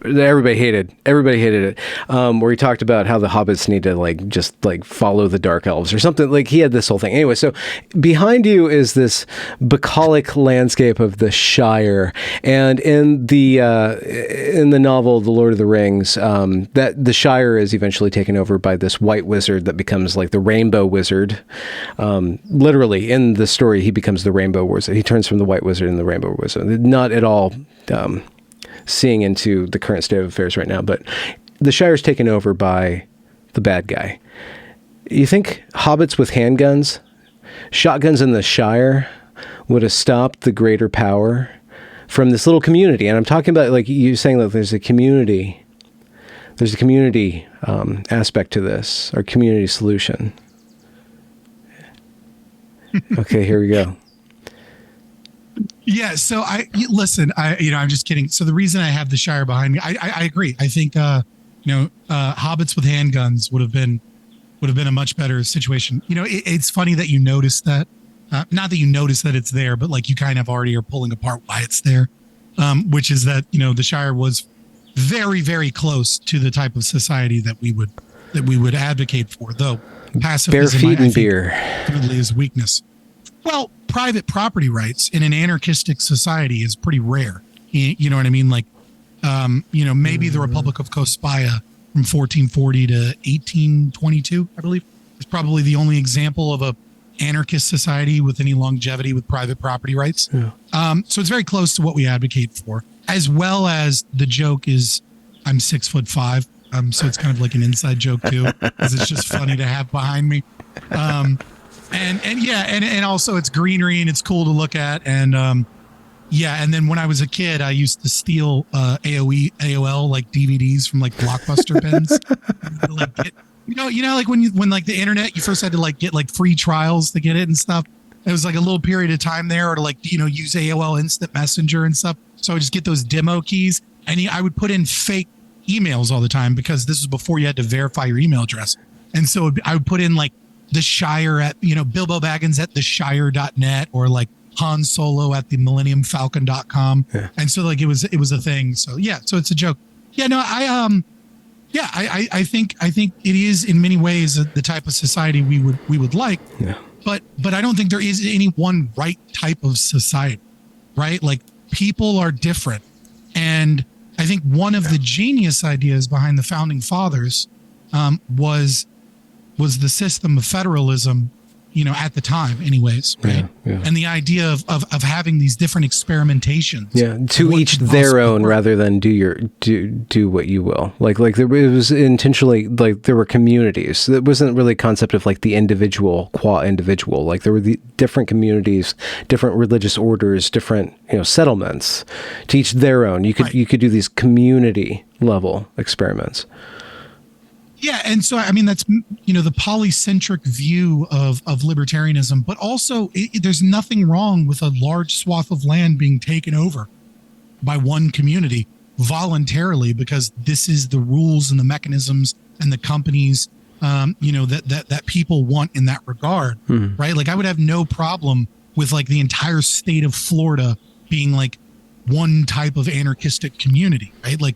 that everybody hated it, where he talked about how the hobbits need to just follow the dark elves or something. Like, he had this whole thing. Anyway, so behind you is this bucolic landscape of the Shire, and in the novel The Lord of the Rings, that the Shire is eventually taken over by this white wizard that becomes like the Rainbow Wizard. Literally, in the story, he becomes the Rainbow Wizard. He turns from the White Wizard into the Rainbow Wizard. Not at all seeing into the current state of affairs right now, but the Shire's taken over by the bad guy. You think hobbits with handguns, shotguns in the Shire, would have stopped the greater power from this little community? And I'm talking about, like, you saying that there's a community aspect to this, or community solution. Okay, here we go. Yeah. So I'm just kidding. So the reason I have the Shire behind me, I agree. I think, hobbits with handguns would have been a much better situation. It's funny that you noticed that, not that you notice that it's there, but like, you kind of already are pulling apart why it's there. Which is that, the Shire was very, very close to the type of society that we would advocate for, though pacifism, bare feet and beer definitely is weakness. Well, private property rights in an anarchistic society is pretty rare. You know what I mean? Like, maybe the Republic of Kospaya from 1440 to 1822, I believe, is probably the only example of a anarchist society with any longevity with private property rights. Yeah. So it's very close to what we advocate for, as well as the joke is I'm 6'5". So it's kind of like an inside joke too, because it's just funny to have behind me. And also it's greenery and it's cool to look at. And and then when I was a kid, I used to steal AOL like DVDs from like Blockbuster bins. Like like when like the internet, you first had to like get like free trials to get it and stuff. It was like a little period of time there, or to like use AOL Instant Messenger and stuff. So I would just get those demo keys, and I would put in fake emails all the time, because this was before you had to verify your email address. And so I would put in like the Shire at, Bilbo Baggins at theshire.net, or like Han Solo at the millenniumfalcon.com. Yeah. And so like it was a thing. So yeah, so it's a joke. Yeah, no, I think it is in many ways the type of society we would like. Yeah. But I don't think there is any one right type of society, right? Like, people are different. And I think one of the genius ideas behind the founding fathers was the system of federalism, at the time anyways, right? Yeah. And the idea of having these different experimentations. Yeah, to each their own work, rather than do what you will. Like it was intentionally, like, there were communities. It wasn't really a concept of like the individual qua individual. Like, there were the different communities, different religious orders, different settlements. To each their own. You could do these community level experiments. Yeah, and so I mean that's the polycentric view of libertarianism, but also there's nothing wrong with a large swath of land being taken over by one community voluntarily, because this is the rules and the mechanisms and the companies that people want in that regard, right? Like, I would have no problem with like the entire state of Florida being like one type of anarchistic community, right? Like,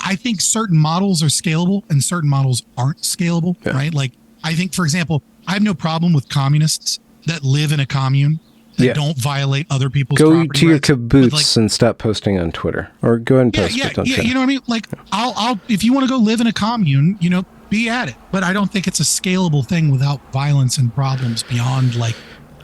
I think certain models are scalable and certain models aren't scalable, right? Like, I think, for example, I have no problem with communists that live in a commune that don't violate other people's property rights. Go to your kibbutz and stop posting on Twitter, or go ahead and post it on Twitter. You know what I mean? Like, I'll if you want to go live in a commune, be at it. But I don't think it's a scalable thing without violence and problems beyond like,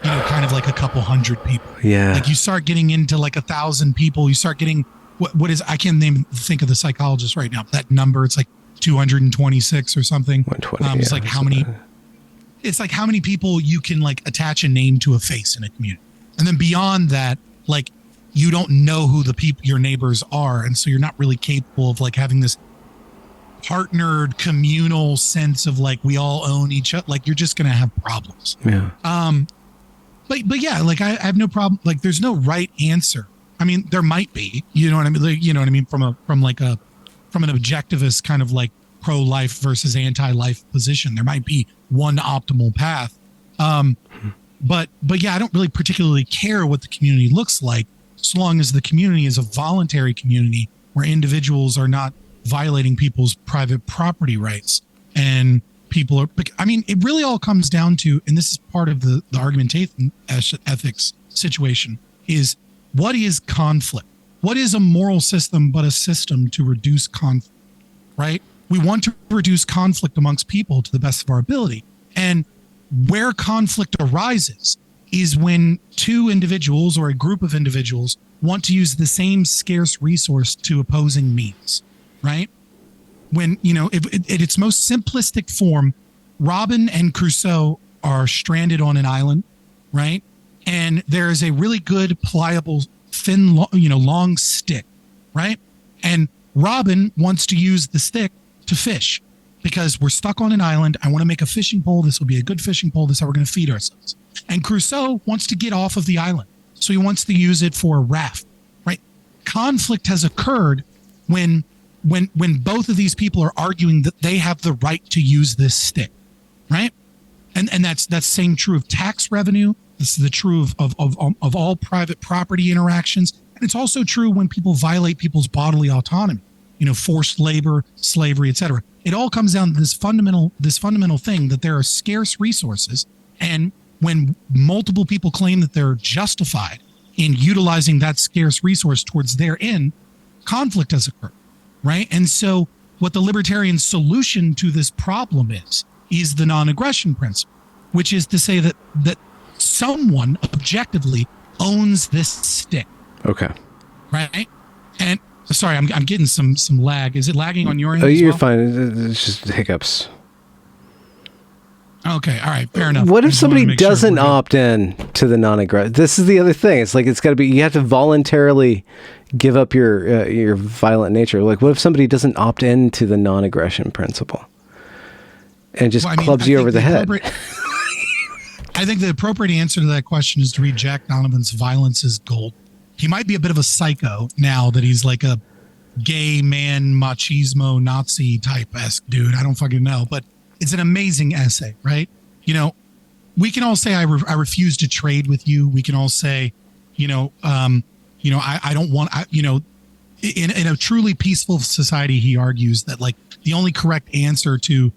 kind of like a couple hundred people. Yeah. Like, you start getting into like 1,000 people, you start getting what is, I can't think of the psychologist right now. That number, it's like 226 or something. 120. It's like how many? It's like how many people you can like attach a name to a face in a community, and then beyond that, like, you don't know who the people your neighbors are, and so you're not really capable of like having this partnered communal sense of like we all own each other. Like, you're just gonna have problems. Yeah. But yeah, like I have no problem. Like, there's no right answer. I mean, there might be, you know what I mean? Like, you know what I mean? From an objectivist kind of like pro-life versus anti-life position, there might be one optimal path. But yeah, I don't really particularly care what the community looks like, so long as the community is a voluntary community where individuals are not violating people's private property rights, and people are, I mean, it really all comes down to, and this is part of the argumentation ethics situation, is what is conflict? What is a moral system but a system to reduce conflict, right? We want to reduce conflict amongst people to the best of our ability. And where conflict arises is when two individuals or a group of individuals want to use the same scarce resource to opposing means, right? When, if at its most simplistic form, Robin and Crusoe are stranded on an island, right? And there is a really good, pliable, thin, long stick, right? And Robin wants to use the stick to fish because we're stuck on an island. I want to make a fishing pole. This will be a good fishing pole. This is how we're going to feed ourselves. And Crusoe wants to get off of the island, so he wants to use it for a raft, right? Conflict has occurred when both of these people are arguing that they have the right to use this stick, right? And that's same true of tax revenue. This is the true of all private property interactions. And it's also true when people violate people's bodily autonomy, forced labor, slavery, etc. It all comes down to this fundamental thing that there are scarce resources, and when multiple people claim that they're justified in utilizing that scarce resource towards their end, conflict has occurred, right? And so what the libertarian solution to this problem is the non-aggression principle, which is to say that someone objectively owns this stick. Okay. Right? And sorry, I'm getting some lag. Is it lagging on your end? Oh, as you're well? fine. It's just hiccups. Okay, all right, fair enough. What I if just wanted to somebody make sure doesn't we're good. opt in to the non-aggression? This is the other thing. It's like, it's got to be, you have to voluntarily give up your violent nature. Like, what if somebody doesn't opt in to the non-aggression principle and just clubs you over the head? I think the appropriate answer to that question is to read Jack Donovan's Violence is Gold. He might be a bit of a psycho now that he's like a gay man, machismo, Nazi type-esque dude. I don't fucking know, but it's an amazing essay, right? You know, we can all say, I refuse to trade with you. We can all say, I don't want, in a truly peaceful society, he argues that like the only correct answer to,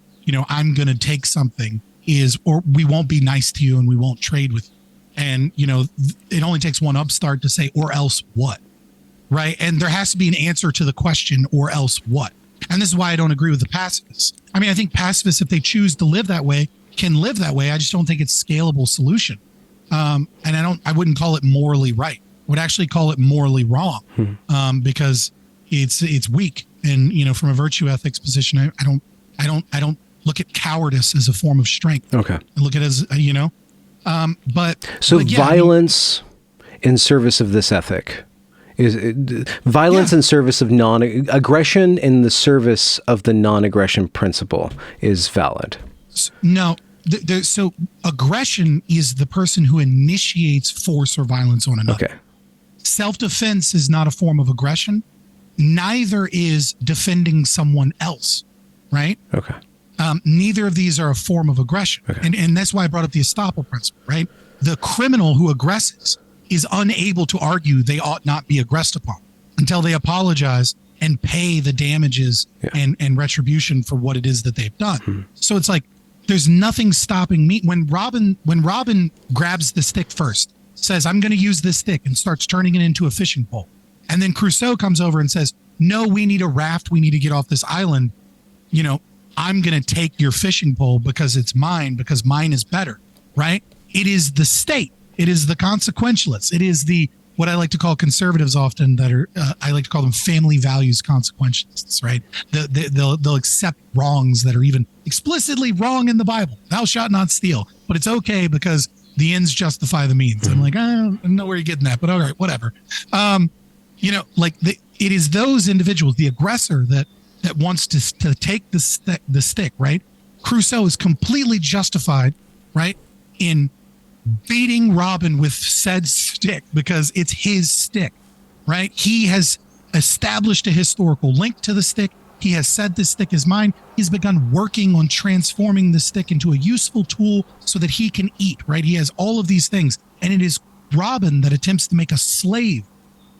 I'm going to take something is, or we won't be nice to you and we won't trade with you. And, it only takes one upstart to say, or else what? Right. And there has to be an answer to the question, or else what? And this is why I don't agree with the pacifists. I mean, I think pacifists, if they choose to live that way, can live that way. I just don't think it's a scalable solution. And I wouldn't call it morally right. I would actually call it morally wrong, because it's weak. And, from a virtue ethics position, I don't look at cowardice as a form of strength. Okay. I look at it as, So but yeah, violence in service of this ethic is violence in service of non-aggression in the service of the non-aggression principle is valid. No. So aggression is the person who initiates force or violence on another. Okay. Self-defense is not a form of aggression. Neither is defending someone else, right? Okay. Neither of these are a form of aggression. Okay. And that's why I brought up the estoppel principle, right? The criminal who aggresses is unable to argue they ought not be aggressed upon until they apologize and pay the damages and retribution for what it is that they've done. So it's like, there's nothing stopping me. When Robin grabs the stick first, says, I'm going to use this stick, and starts turning it into a fishing pole. And then Crusoe comes over and says, no, we need a raft. We need to get off this island. I'm going to take your fishing pole because it's mine, because mine is better, right? It is the state. It is the consequentialists. It is what I like to call conservatives often that are, I like to call them family values consequentialists, right? They'll accept wrongs that are even explicitly wrong in the Bible. Thou shalt not steal, but it's okay because the ends justify the means. I'm like, I don't know where you're getting that, but all right, whatever. It is those individuals, the aggressor that wants to take the stick, right? Crusoe is completely justified, right, in beating Robin with said stick because it's his stick, right? He has established a historical link to the stick. He has said this stick is mine. He's begun working on transforming the stick into a useful tool so that he can eat, right? He has all of these things. And it is Robin that attempts to make a slave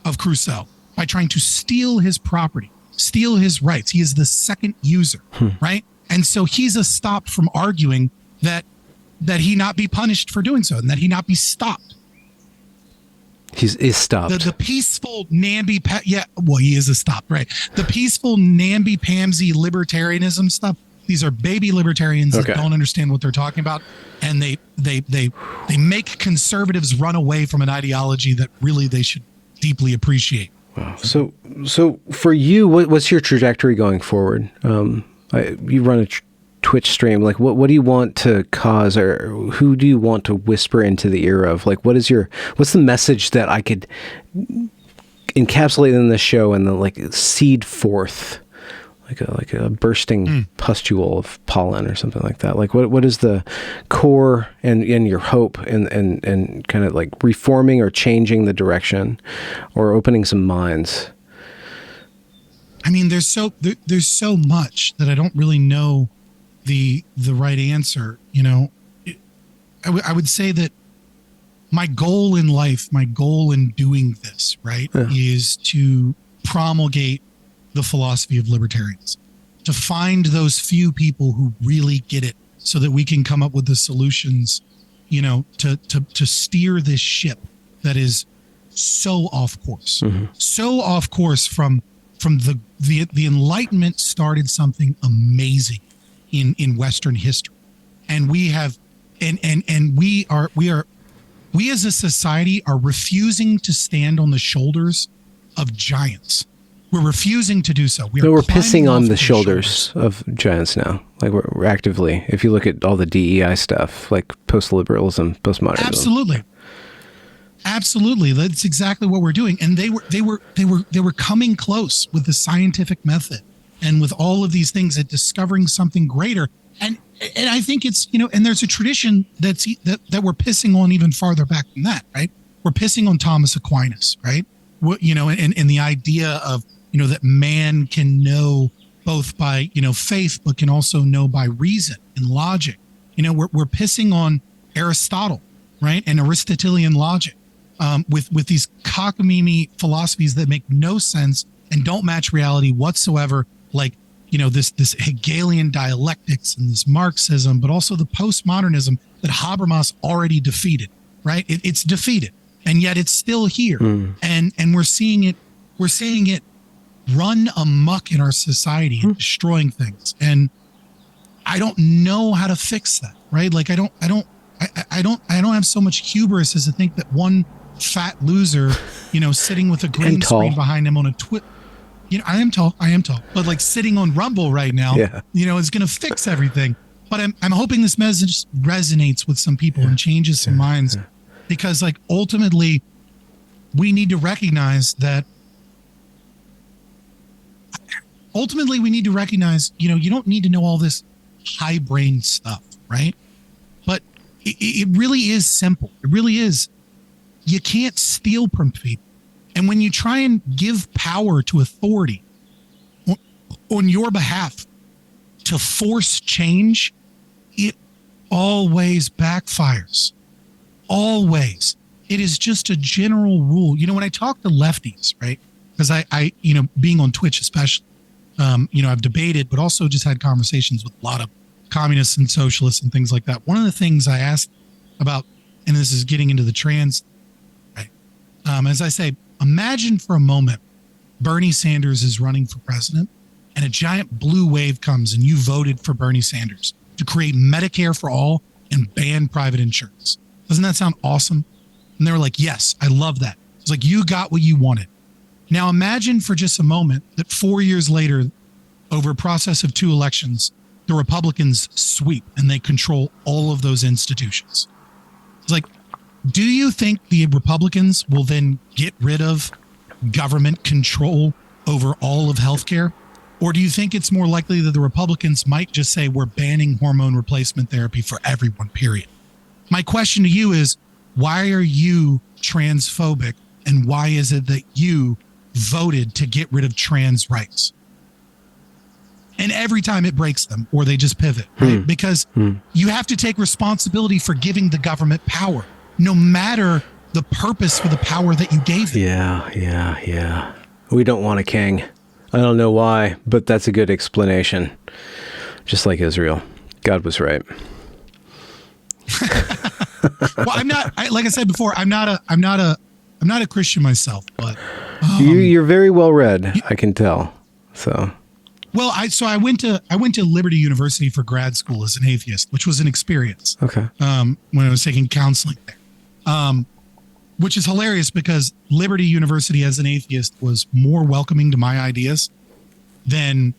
of Crusoe by trying to steal his property, steal his rights. He is the second user, right? And so he's stopped from arguing that he not be punished for doing so and that he not be stopped. He's stopped. The peaceful namby, he is stopped, right? The peaceful namby-pamsy libertarianism stuff. These are baby libertarians that don't understand what they're talking about, and they make conservatives run away from an ideology that really they should deeply appreciate. Wow. So for you, what's your trajectory going forward? You run a Twitch stream. Like, what do you want to cause, or who do you want to whisper into the ear of? Like, what's the message that I could encapsulate in this show and then like seed forth, like a bursting pustule of pollen or something like that? Like, what is the core and your hope and kind of like reforming or changing the direction or opening some minds? I mean, there's so much that I don't really know the right answer. I would say that my goal in life, my goal in doing this, right, is to promulgate the philosophy of libertarians, to find those few people who really get it so that we can come up with the solutions to steer this ship that is so off course, so off course from the Enlightenment started something amazing in Western history, and we have, and we as a society are refusing to stand on the shoulders of giants. We're refusing to do so. We're pissing on the shoulders of giants now. Like we're actively, if you look at all the DEI stuff, like post-liberalism, postmodernism. Absolutely. That's exactly what we're doing. And they were coming close with the scientific method and with all of these things at discovering something greater. And I think it's, and there's a tradition that we're pissing on even farther back than that, right? We're pissing on Thomas Aquinas, right? And the idea of, that man can know both by, faith, but can also know by reason and logic. We're pissing on Aristotle, right? And Aristotelian logic, with these cockamamie philosophies that make no sense and don't match reality whatsoever. Like, this Hegelian dialectics and this Marxism, but also the postmodernism that Habermas already defeated, right? It's defeated, and yet it's still here. And we're seeing it run amok in our society and destroying things. And I don't know how to fix that, right? Like I don't have so much hubris as to think that one fat loser, sitting with a green screen behind him on a I am tall, but like sitting on Rumble right now, is going to fix everything. But I'm hoping this message resonates with some people and changes some minds, because like ultimately we need to recognize that you don't need to know all this high brain stuff, right? But it really is simple. It really is. You can't steal from people. And when you try and give power to authority on your behalf to force change, it always backfires. Always. It is just a general rule. When I talk to lefties, right? Because I being on Twitch especially, I've debated, but also just had conversations with a lot of communists and socialists and things like that. One of the things I asked about, and this is getting into the trans, right? As I say, imagine for a moment Bernie Sanders is running for president and a giant blue wave comes and you voted for Bernie Sanders to create Medicare for all and ban private insurance. Doesn't that sound awesome? And they were like, yes, I love that. It's like, you got what you wanted. Now imagine for just a moment that 4 years later, over a process of 2 elections, the Republicans sweep and they control all of those institutions. It's like, do you think the Republicans will then get rid of government control over all of healthcare? Or do you think it's more likely that the Republicans might just say, we're banning hormone replacement therapy for everyone, period? My question to you is, why are you transphobic? And why is it that you voted to get rid of trans rights? And every time it breaks them, or they just pivot, right? Because you have to take responsibility for giving the government power, no matter the purpose for the power that you gave it. Yeah. We don't want a king. I don't know why, but that's a good explanation. Just like Israel. God was right. Well, like I said before, I'm not a Christian myself, but you're very well read, I can tell. So, well, I went to Liberty University for grad school as an atheist, which was an experience. Okay. When I was taking counseling there, which is hilarious because Liberty University as an atheist was more welcoming to my ideas than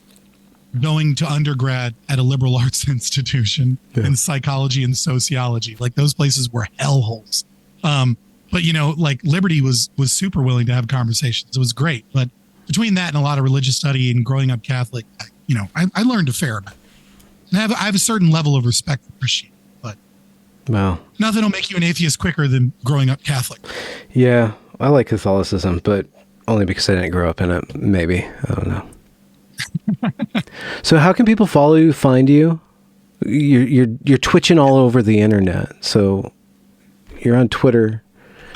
going to undergrad at a liberal arts institution in psychology and sociology. Like those places were hellholes. But like Liberty was super willing to have conversations. It was great. But between that and a lot of religious study and growing up Catholic, I learned a fair amount. And I have a certain level of respect for Christianity, but nothing will make you an atheist quicker than growing up Catholic. Yeah, I like Catholicism, but only because I didn't grow up in it. Maybe, I don't know. So how can people follow you, find you? You're twitching all over the internet. So you're on Twitter.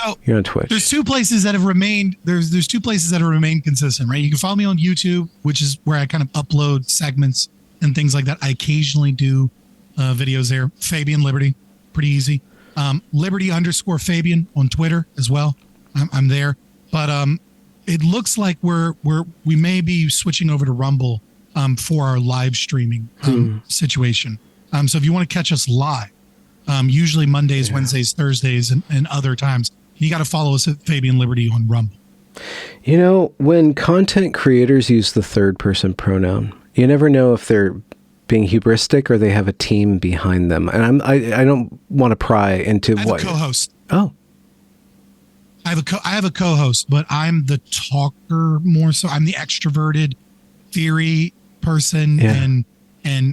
Oh, you're on Twitch. There's 2 places that have remained. There's 2 places that have remained consistent, right? You can follow me on YouTube, which is where I kind of upload segments and things like that. I occasionally do videos there. Fabian Liberty, pretty easy. Liberty_Fabian on Twitter as well. I'm there, but it looks like we may be switching over to Rumble for our live streaming situation. So if you want to catch us live, usually Mondays, Wednesdays, Thursdays, and other times, you got to follow us at Fabian Liberty on Rumble. You know, when content creators use the third person pronoun, you never know if they're being hubristic or they have a team behind them. And I don't want to pry into I have a co-host. Oh. I have a co-host, but I'm the talker more so. I'm the extroverted theory person, and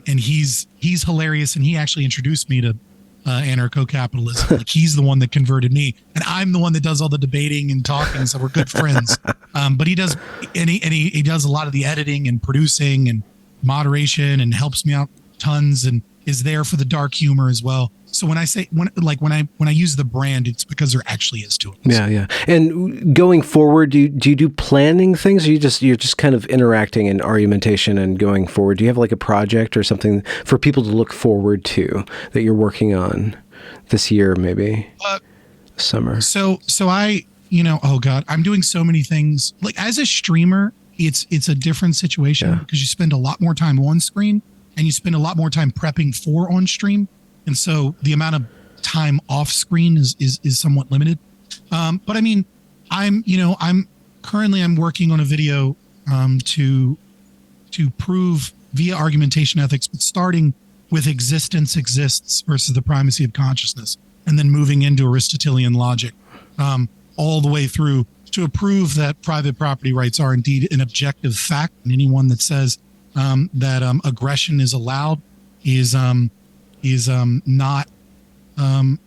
he's hilarious, and he actually introduced me to anarcho-capitalism. Like, he's the one that converted me, and I'm the one that does all the debating and talking, so we're good friends. But he does he does a lot of the editing and producing and moderation, and helps me out tons, and is there for the dark humor as well. So when I use the brand, it's because there actually is to it. Yeah. And going forward, do you do planning things, or you're just kind of interacting in argumentation and going forward? Do you have like a project or something for people to look forward to that you're working on this year, maybe summer? So I, oh God, I'm doing so many things. Like, as a streamer, it's a different situation because you spend a lot more time on screen and you spend a lot more time prepping for on stream. And so the amount of time off screen is somewhat limited. But I mean, I'm working on a video to prove via argumentation ethics, but starting with existence exists versus the primacy of consciousness, and then moving into Aristotelian logic, all the way through to prove that private property rights are indeed an objective fact. And anyone that says that aggression is allowed is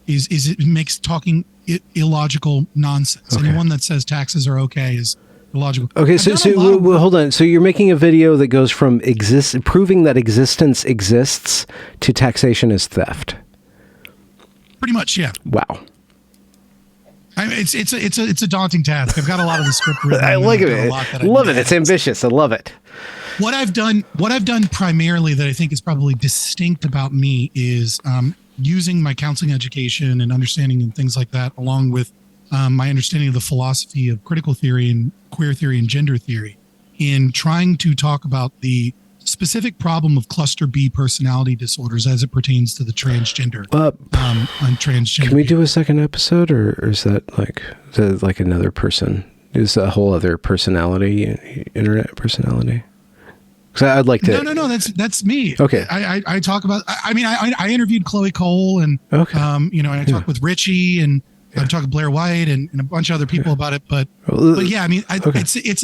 it makes talking illogical nonsense. Okay. Anyone that says taxes are okay is illogical. Okay, so hold on. So you're making a video that goes from proving that existence exists to taxation is theft. Pretty much, yeah. Wow. It's a daunting task. I've got a lot of the script written. I like it. Love it. It's ambitious. I love it. What I've done primarily that I think is probably distinct about me is using my counseling education and understanding and things like that, along with my understanding of the philosophy of critical theory and queer theory and gender theory, in trying to talk about the specific problem of cluster B personality disorders as it pertains to the transgender. On transgender. Can we do a second episode, or is that like another person? Is a whole other personality, internet personality? Because I'd like to. No. That's me. Okay. I talk about. I mean, I interviewed Chloe Cole, and and I talked with Richie, and I talked with Blair White, and a bunch of other people about it. But yeah, I mean, it's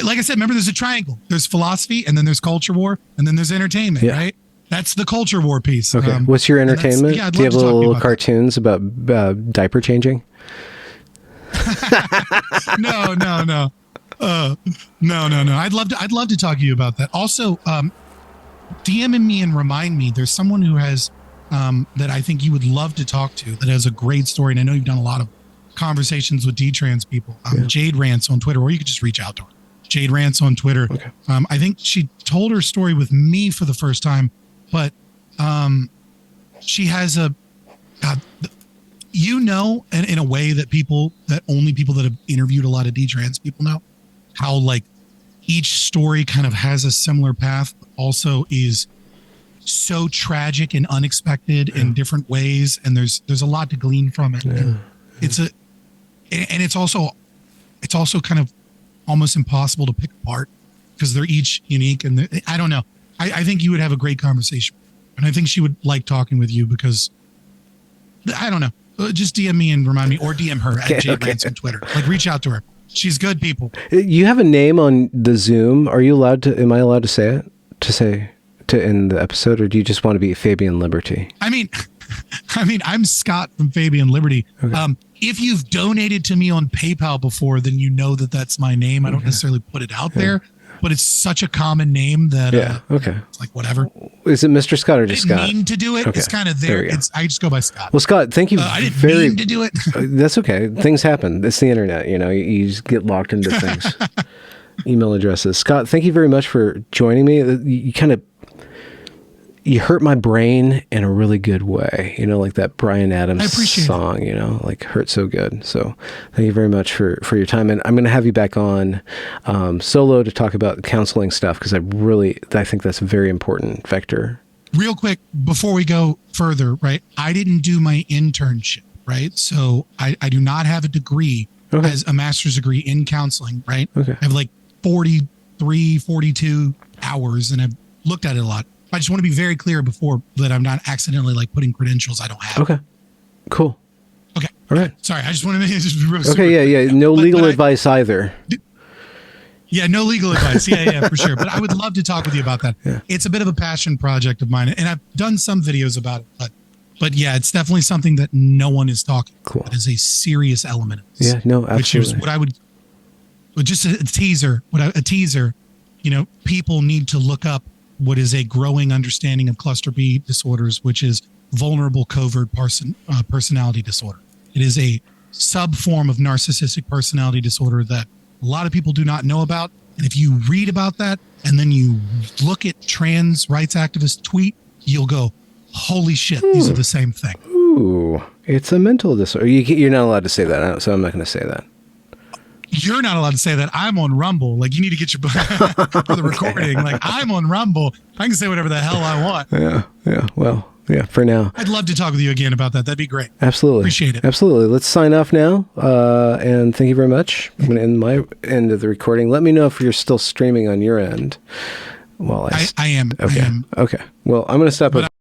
like I said. Remember, there's a triangle. There's philosophy, and then there's culture war, and then there's entertainment. Yeah. Right. That's the culture war piece. Okay. What's your entertainment? Do you have little cartoons about diaper changing? No. No. I'd love to talk to you about that. Also, DM me and remind me. There's someone who has that I think you would love to talk to that has a great story. And I know you've done a lot of conversations with D-trans people. Jade Rants on Twitter, or you could just reach out to her. Jade Rants on Twitter. Okay. I think she told her story with me for the first time, but she has in a way that only people that have interviewed a lot of D-trans people know, how like each story kind of has a similar path, but also is so tragic and unexpected in different ways. And there's a lot to glean from it. Yeah. It's also kind of almost impossible to pick apart because they're each unique. And I don't know. I think you would have a great conversation, and I think she would like talking with you because I don't know. Just DM me and remind me, or DM her at Jade Rants on Twitter. Like, reach out to her. She's good, people. You have a name on the Zoom. Are you allowed to? Am I allowed to say it? To end the episode, or do you just want to be Fabian Liberty? I mean, I'm Scott from Fabian Liberty. Okay. If you've donated to me on PayPal before, then you know that that's my name. I don't necessarily put it out there, but it's such a common name that it's like whatever. Is it Mr. Scott or just Scott? I didn't mean to do it. Okay. It's kind of there. I just go by Scott. Well, Scott, thank you. I didn't mean to do it. That's okay. Things happen. It's the internet. You just get locked into things. Email addresses. Scott, thank you very much for joining me. You kind of you hurt my brain in a really good way, like that Bryan Adams song, like hurt so good. So thank you very much for your time. And I'm going to have you back on solo to talk about counseling stuff, because I think that's a very important vector. Real quick, before we go further, right? I didn't do my internship, right? So I do not have a degree as a master's degree in counseling, right? Okay. I have like 43, 42 hours, and I've looked at it a lot. I just want to be very clear before that I'm not accidentally like putting credentials I don't have. Okay. Cool. Okay. All right. Sorry. I just wanted to just real Okay. Yeah. No legal advice either. Yeah. No legal advice. Yeah, for sure. But I would love to talk with you about that. Yeah. It's a bit of a passion project of mine, and I've done some videos about it, but yeah, it's definitely something that no one is talking about. It is a serious element of this. Yeah. No, absolutely. Which is what I would, just a teaser, people need to look up what is a growing understanding of cluster B disorders, which is vulnerable covert personality disorder. It is a sub-form of narcissistic personality disorder that a lot of people do not know about. And if you read about that and then you look at trans rights activists tweet, you'll go, holy shit, these are the same thing. Ooh, it's a mental disorder. You're not allowed to say that, so I'm not going to say that. You're not allowed to say that. I'm on Rumble. Like, you need to get your for the recording. Like, I'm on Rumble. I can say whatever the hell I want. Yeah. Well, yeah, for now. I'd love to talk with you again about that. That'd be great. Absolutely. Appreciate it. Absolutely. Let's sign off now. And thank you very much. I'm going to end my end of the recording. Let me know if you're still streaming on your end. Well, I am. Okay. I am. Okay. Well, I'm going to stop it.